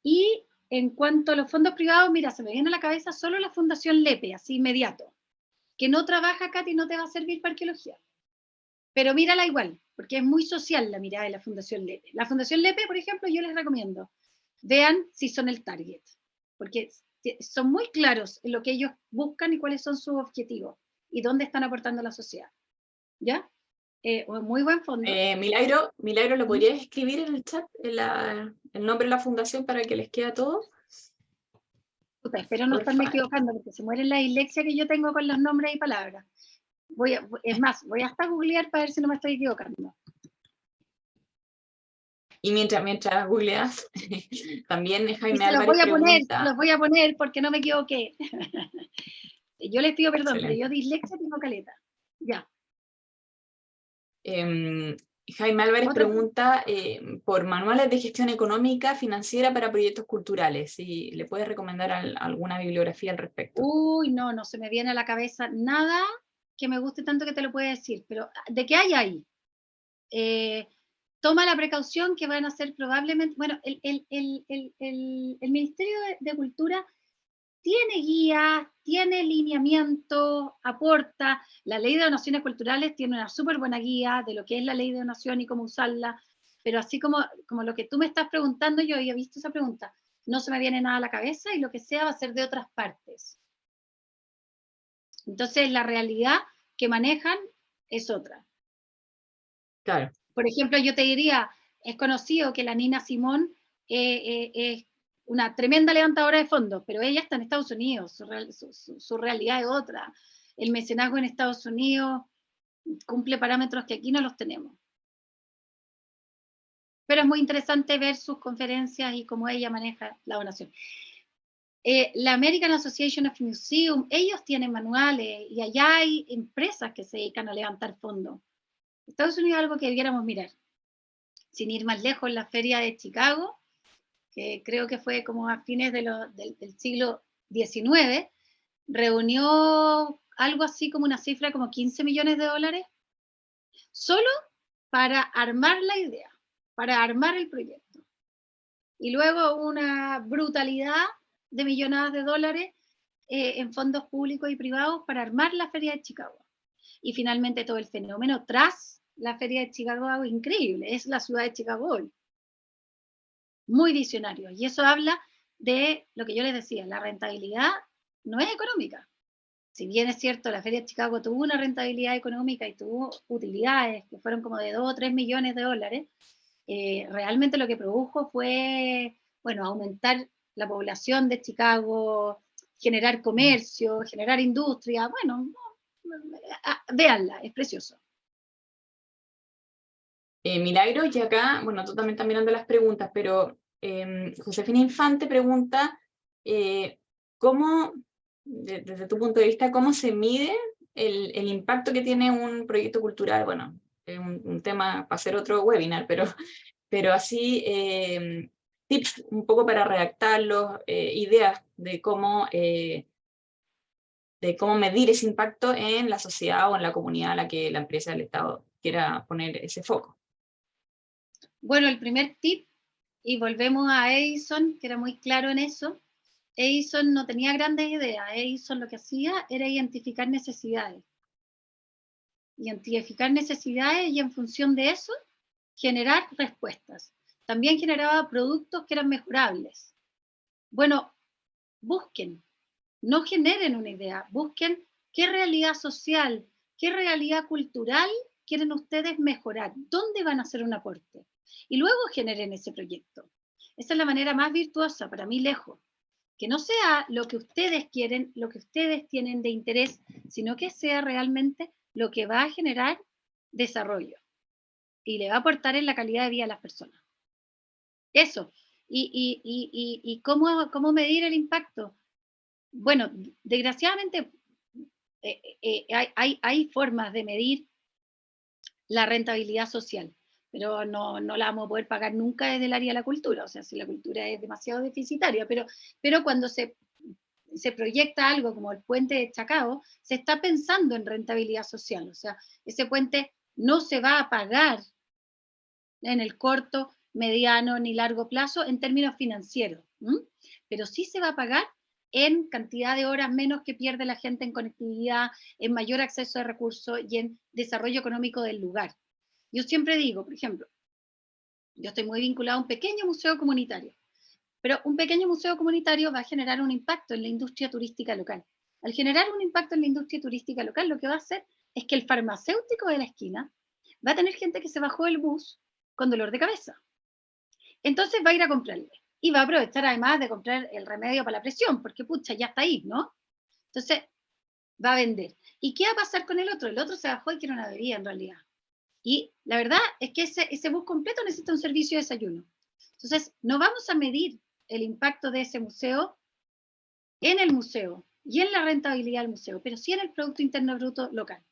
Y en cuanto a los fondos privados, mira, se me viene a la cabeza solo la Fundación Lepe, así inmediato, que no trabaja, Katy, no te va a servir para arqueología. Pero mírala igual, porque es muy social la mirada de la Fundación Lepe. La Fundación Lepe, por ejemplo, yo les recomiendo, vean si son el target, porque son muy claros en lo que ellos buscan y cuáles son sus objetivos, y dónde están aportando a la sociedad. ¿Ya? Muy buen fondo. Milagro, ¿lo podrías escribir en el chat el nombre de la fundación para que les quede todo? Espero no estarme equivocando, porque se muere la dislexia que yo tengo con los nombres y palabras. Es más, voy hasta googlear para ver si no me estoy equivocando. Y mientras googleas, también Jaime Álvarez pregunta... los voy a poner porque no me equivoqué. Yo les pido perdón, Excelente. pero yo dislexia tengo caleta. Ya. Jaime Álvarez pregunta por manuales de gestión económica financiera para proyectos culturales, si le puedes recomendar alguna bibliografía al respecto. Uy, no se me viene a la cabeza nada que me guste tanto que te lo pueda decir, pero ¿de qué hay ahí? toma la precaución que van a ser probablemente, bueno, el Ministerio de Cultura tiene guías, tiene lineamientos, aporta. La ley de donaciones culturales tiene una súper buena guía de lo que es la ley de donación y cómo usarla, pero así como lo que tú me estás preguntando, yo había visto esa pregunta, no se me viene nada a la cabeza y lo que sea va a ser de otras partes. Entonces la realidad que manejan es otra. Claro. Por ejemplo, yo te diría, es conocido que la Nina Simón es una tremenda levantadora de fondos, pero ella está en Estados Unidos, su realidad es otra. El mecenazgo en Estados Unidos cumple parámetros que aquí no los tenemos. Pero es muy interesante ver sus conferencias y cómo ella maneja la donación. La American Association of Museums, ellos tienen manuales y allá hay empresas que se dedican a levantar fondos. Estados Unidos es algo que debiéramos mirar. Sin ir más lejos, la feria de Chicago, que creo que fue como a fines del siglo XIX, reunió algo así como una cifra como 15 millones de dólares, solo para armar la idea, para armar el proyecto. Y luego una brutalidad de millonadas de dólares en fondos públicos y privados para armar la feria de Chicago. Y finalmente todo el fenómeno tras la feria de Chicago, increíble, es la ciudad de Chicago hoy. Muy visionario. Y eso habla de lo que yo les decía, la rentabilidad no es económica. Si bien es cierto, la Feria de Chicago tuvo una rentabilidad económica y tuvo utilidades que fueron como de 2 o 3 millones de dólares, realmente lo que produjo fue, bueno, aumentar la población de Chicago, generar comercio, generar industria, bueno, véanla, es precioso. Milagro, y acá, bueno, tú también estás mirando las preguntas, pero Josefina Infante pregunta, ¿cómo, desde tu punto de vista, cómo se mide el impacto que tiene un proyecto cultural? Bueno, es un tema para hacer otro webinar, pero así, tips un poco para redactarlos, ideas de cómo medir ese impacto en la sociedad o en la comunidad a la que la empresa del Estado quiera poner ese foco. Bueno, el primer tip, y volvemos a Edison, que era muy claro en eso, Edison no tenía grandes ideas, Edison lo que hacía era identificar necesidades. Identificar necesidades y en función de eso, generar respuestas. También generaba productos que eran mejorables. Bueno, busquen, no generen una idea, busquen qué realidad social, qué realidad cultural quieren ustedes mejorar, dónde van a hacer un aporte. Y luego generen ese proyecto. Esa es la manera más virtuosa, para mí lejos. Que no sea lo que ustedes quieren, lo que ustedes tienen de interés, sino que sea realmente lo que va a generar desarrollo y le va a aportar en la calidad de vida a las personas. Eso. ¿Y cómo medir el impacto? Bueno, desgraciadamente hay formas de medir la rentabilidad social, pero no la vamos a poder pagar nunca desde el área de la cultura, o sea, si la cultura es demasiado deficitaria, pero cuando se proyecta algo como el puente de Chacao, se está pensando en rentabilidad social, o sea, ese puente no se va a pagar en el corto, mediano ni largo plazo en términos financieros, pero sí se va a pagar en cantidad de horas menos que pierde la gente en conectividad, en mayor acceso a recursos y en desarrollo económico del lugar. Yo siempre digo, por ejemplo, yo estoy muy vinculado a un pequeño museo comunitario, pero un pequeño museo comunitario va a generar un impacto en la industria turística local. Al generar un impacto en la industria turística local, lo que va a hacer es que el farmacéutico de la esquina va a tener gente que se bajó del bus con dolor de cabeza. Entonces va a ir a comprarle. Y va a aprovechar además de comprar el remedio para la presión, porque pucha, ya está ahí, ¿no? Entonces va a vender. ¿Y qué va a pasar con el otro? El otro se bajó y quiere una bebida en realidad. Y la verdad es que ese bus completo necesita un servicio de desayuno. Entonces, no vamos a medir el impacto de ese museo en el museo y en la rentabilidad del museo, pero sí en el Producto Interno Bruto local.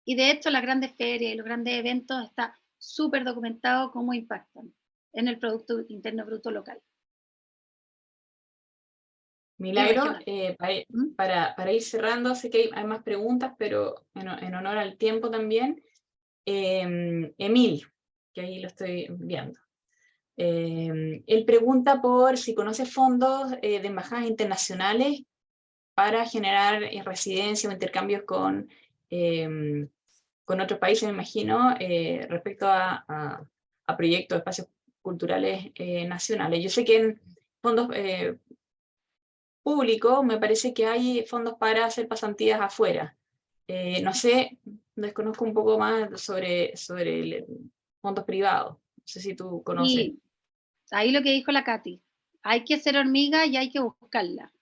Y de hecho, las grandes ferias y los grandes eventos está súper documentado cómo impactan en el Producto Interno Bruto local. Milagro, para ir cerrando, sé que hay más preguntas, pero en honor al tiempo también. Emil, que ahí lo estoy viendo. Él pregunta por si conoce fondos de embajadas internacionales para generar residencia o intercambios con otros países, me imagino, respecto a proyectos, espacios culturales nacionales. Yo sé que en fondos públicos me parece que hay fondos para hacer pasantías afuera. No sé, desconozco un poco más sobre fondos privados. No sé si tú conoces. Y ahí lo que dijo la Katy, hay que ser hormiga y hay que buscarla.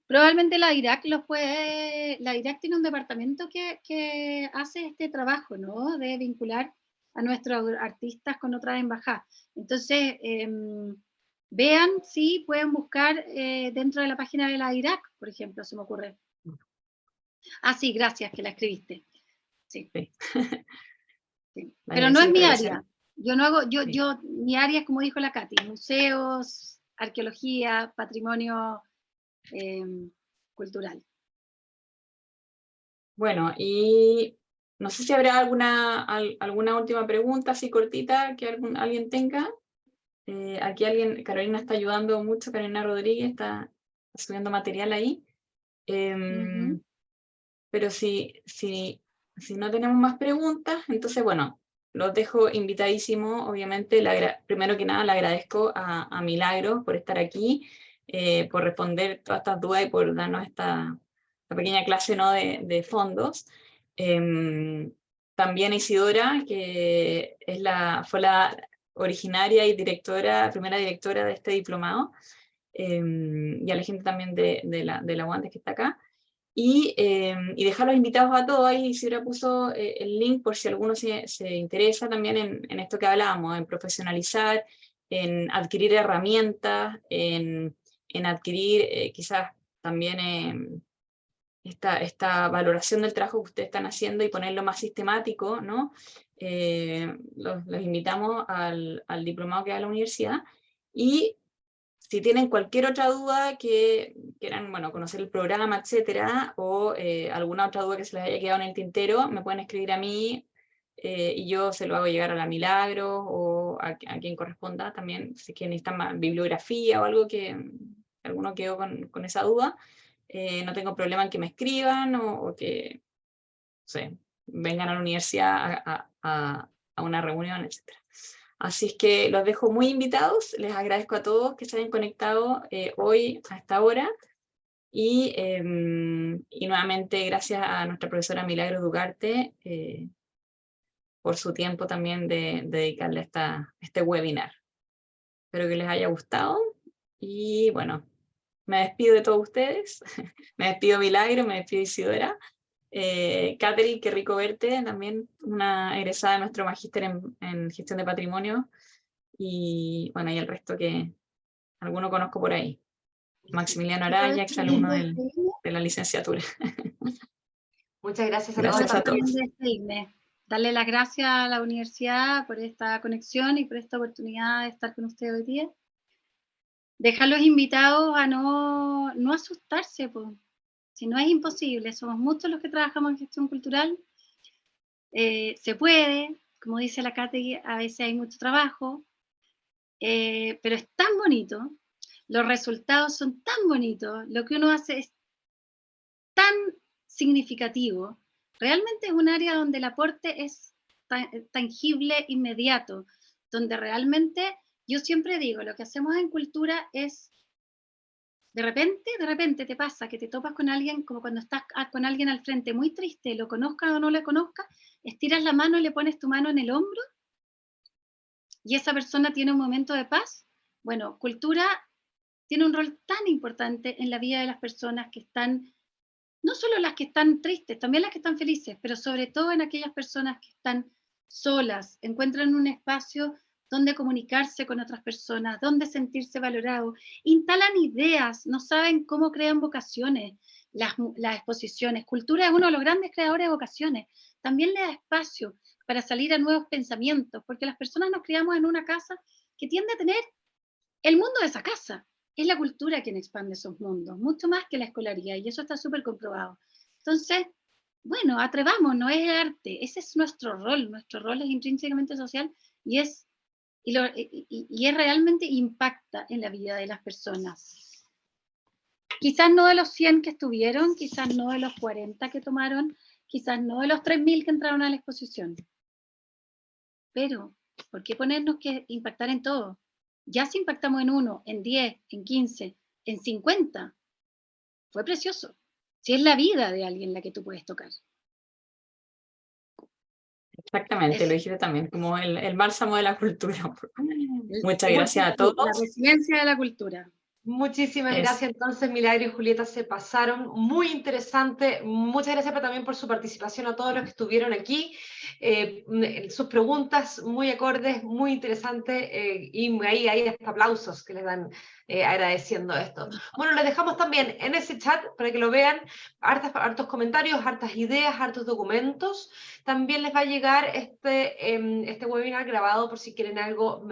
Probablemente la IRAC la IRAC tiene un departamento que hace este trabajo, ¿no? De vincular a nuestros artistas con otras embajadas. Entonces, vean si pueden buscar dentro de la página de la IRAC, por ejemplo, se me ocurre. Ah, sí, gracias, que la escribiste. Sí. Sí. Sí. Vale, Pero no sí, es mi relación. área. Yo no hago, Sí. mi área es como dijo la Katy, museos, arqueología, patrimonio cultural. Bueno, y no sé si habrá alguna última pregunta así cortita que alguien tenga. Aquí Carolina está ayudando mucho, Carolina Rodríguez está subiendo material ahí. Pero si no tenemos más preguntas, entonces bueno, los dejo invitadísimos, obviamente. Primero que nada le agradezco a Milagros por estar aquí, por responder todas estas dudas y por darnos esta pequeña clase, ¿no?, de fondos. También a Isidora, que fue la originaria y primera directora de este diplomado, y a la gente también de la UANDES que está acá. Y dejar los invitados a todos. Ahí Isidora puso el link por si alguno se interesa también en esto que hablábamos, en profesionalizar, en adquirir herramientas, en adquirir quizás también esta valoración del trabajo que ustedes están haciendo y ponerlo más sistemático, ¿no? Los invitamos al diplomado que da la universidad. Y si tienen cualquier otra duda que quieran, bueno, conocer el programa, etcétera, o alguna otra duda que se les haya quedado en el tintero, me pueden escribir a mí y yo se lo hago llegar a la Milagros o a quien corresponda también, si es que necesitan más bibliografía o algo que alguno quedó con esa duda. No tengo problema en que me escriban o que, no sé, vengan a la universidad a una reunión, etcétera. Así es que los dejo muy invitados, les agradezco a todos que se hayan conectado hoy a esta hora, y nuevamente gracias a nuestra profesora Milagros Dugarte por su tiempo también de dedicarle este webinar. Espero que les haya gustado, y bueno, me despido de todos ustedes, me despido Milagro, me despido Isidora. Catherine, qué rico verte, también una egresada de nuestro magíster en gestión de patrimonio. Y bueno, y el resto que alguno conozco por ahí. Maximiliano Araya, exalumno de la licenciatura. Muchas gracias a Gracias a todos. Darle las gracias a la universidad por esta conexión y por esta oportunidad de estar con ustedes hoy día. Dejarlos invitados a no asustarse, pues. Si no es imposible, somos muchos los que trabajamos en gestión cultural. Se puede, como dice la Katy, a veces hay mucho trabajo, pero es tan bonito, los resultados son tan bonitos, lo que uno hace es tan significativo. Realmente es un área donde el aporte es tangible, inmediato, donde realmente, yo siempre digo, lo que hacemos en cultura es, de repente te pasa que te topas con alguien, como cuando estás con alguien al frente muy triste, lo conozcas o no lo conozcas, estiras la mano y le pones tu mano en el hombro, y esa persona tiene un momento de paz. Bueno, cultura tiene un rol tan importante en la vida de las personas que están, no solo las que están tristes, también las que están felices, pero sobre todo en aquellas personas que están solas, encuentran un espacio donde comunicarse con otras personas, donde sentirse valorados, instalan ideas, no saben cómo crean vocaciones, las exposiciones. Cultura es uno de los grandes creadores de vocaciones. También le da espacio para salir a nuevos pensamientos, porque las personas nos criamos en una casa que tiende a tener el mundo de esa casa. Es la cultura quien expande esos mundos, mucho más que la escolaridad, y eso está súper comprobado. Entonces, bueno, atrevámonos, es arte, ese es nuestro rol es intrínsecamente social y es realmente impacta en la vida de las personas. Quizás no de los 100 que estuvieron, quizás no de los 40 que tomaron, quizás no de los 3000 que entraron a la exposición. Pero, ¿por qué ponernos que impactar en todo? Ya si impactamos en 1, en 10, en 15, en 50, fue precioso. Si es la vida de alguien la que tú puedes tocar. Exactamente, lo dijiste también, como el bálsamo de la cultura. Muchas gracias a todos. La resiliencia de la cultura. Muchísimas gracias, entonces Milagro y Julieta se pasaron, muy interesante, muchas gracias también por su participación a todos los que estuvieron aquí, sus preguntas muy acordes, muy interesantes, y ahí hay hasta aplausos que les dan agradeciendo esto. Bueno, les dejamos también en ese chat para que lo vean, hartos comentarios, hartas ideas, hartos documentos. También les va a llegar este webinar grabado por si quieren algo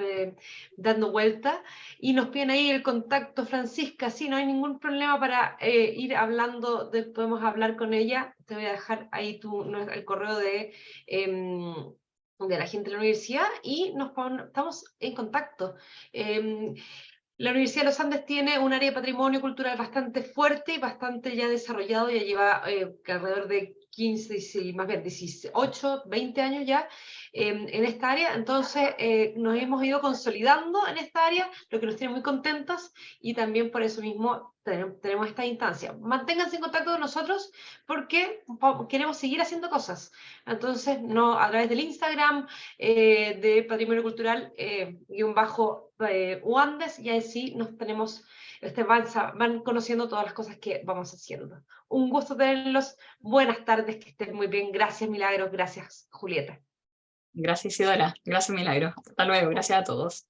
dando vuelta, y nos piden ahí el contacto, Francisca, sí, no hay ningún problema para ir hablando, podemos hablar con ella, te voy a dejar ahí el correo de la gente de la universidad y estamos en contacto. La Universidad de los Andes tiene un área de patrimonio cultural bastante fuerte y bastante ya desarrollado, ya lleva alrededor de 15, más bien 18, 20 años ya en esta área, entonces nos hemos ido consolidando en esta área, lo que nos tiene muy contentas, y también por eso mismo tenemos esta instancia. Manténganse en contacto con nosotros porque queremos seguir haciendo cosas, entonces a través del Instagram de Patrimonio Cultural _UANDES, y así van conociendo todas las cosas que vamos haciendo. Un gusto tenerlos, buenas tardes, que estén muy bien, gracias Milagros, gracias Julieta. Gracias Isidora, gracias Milagro. Hasta luego, gracias a todos.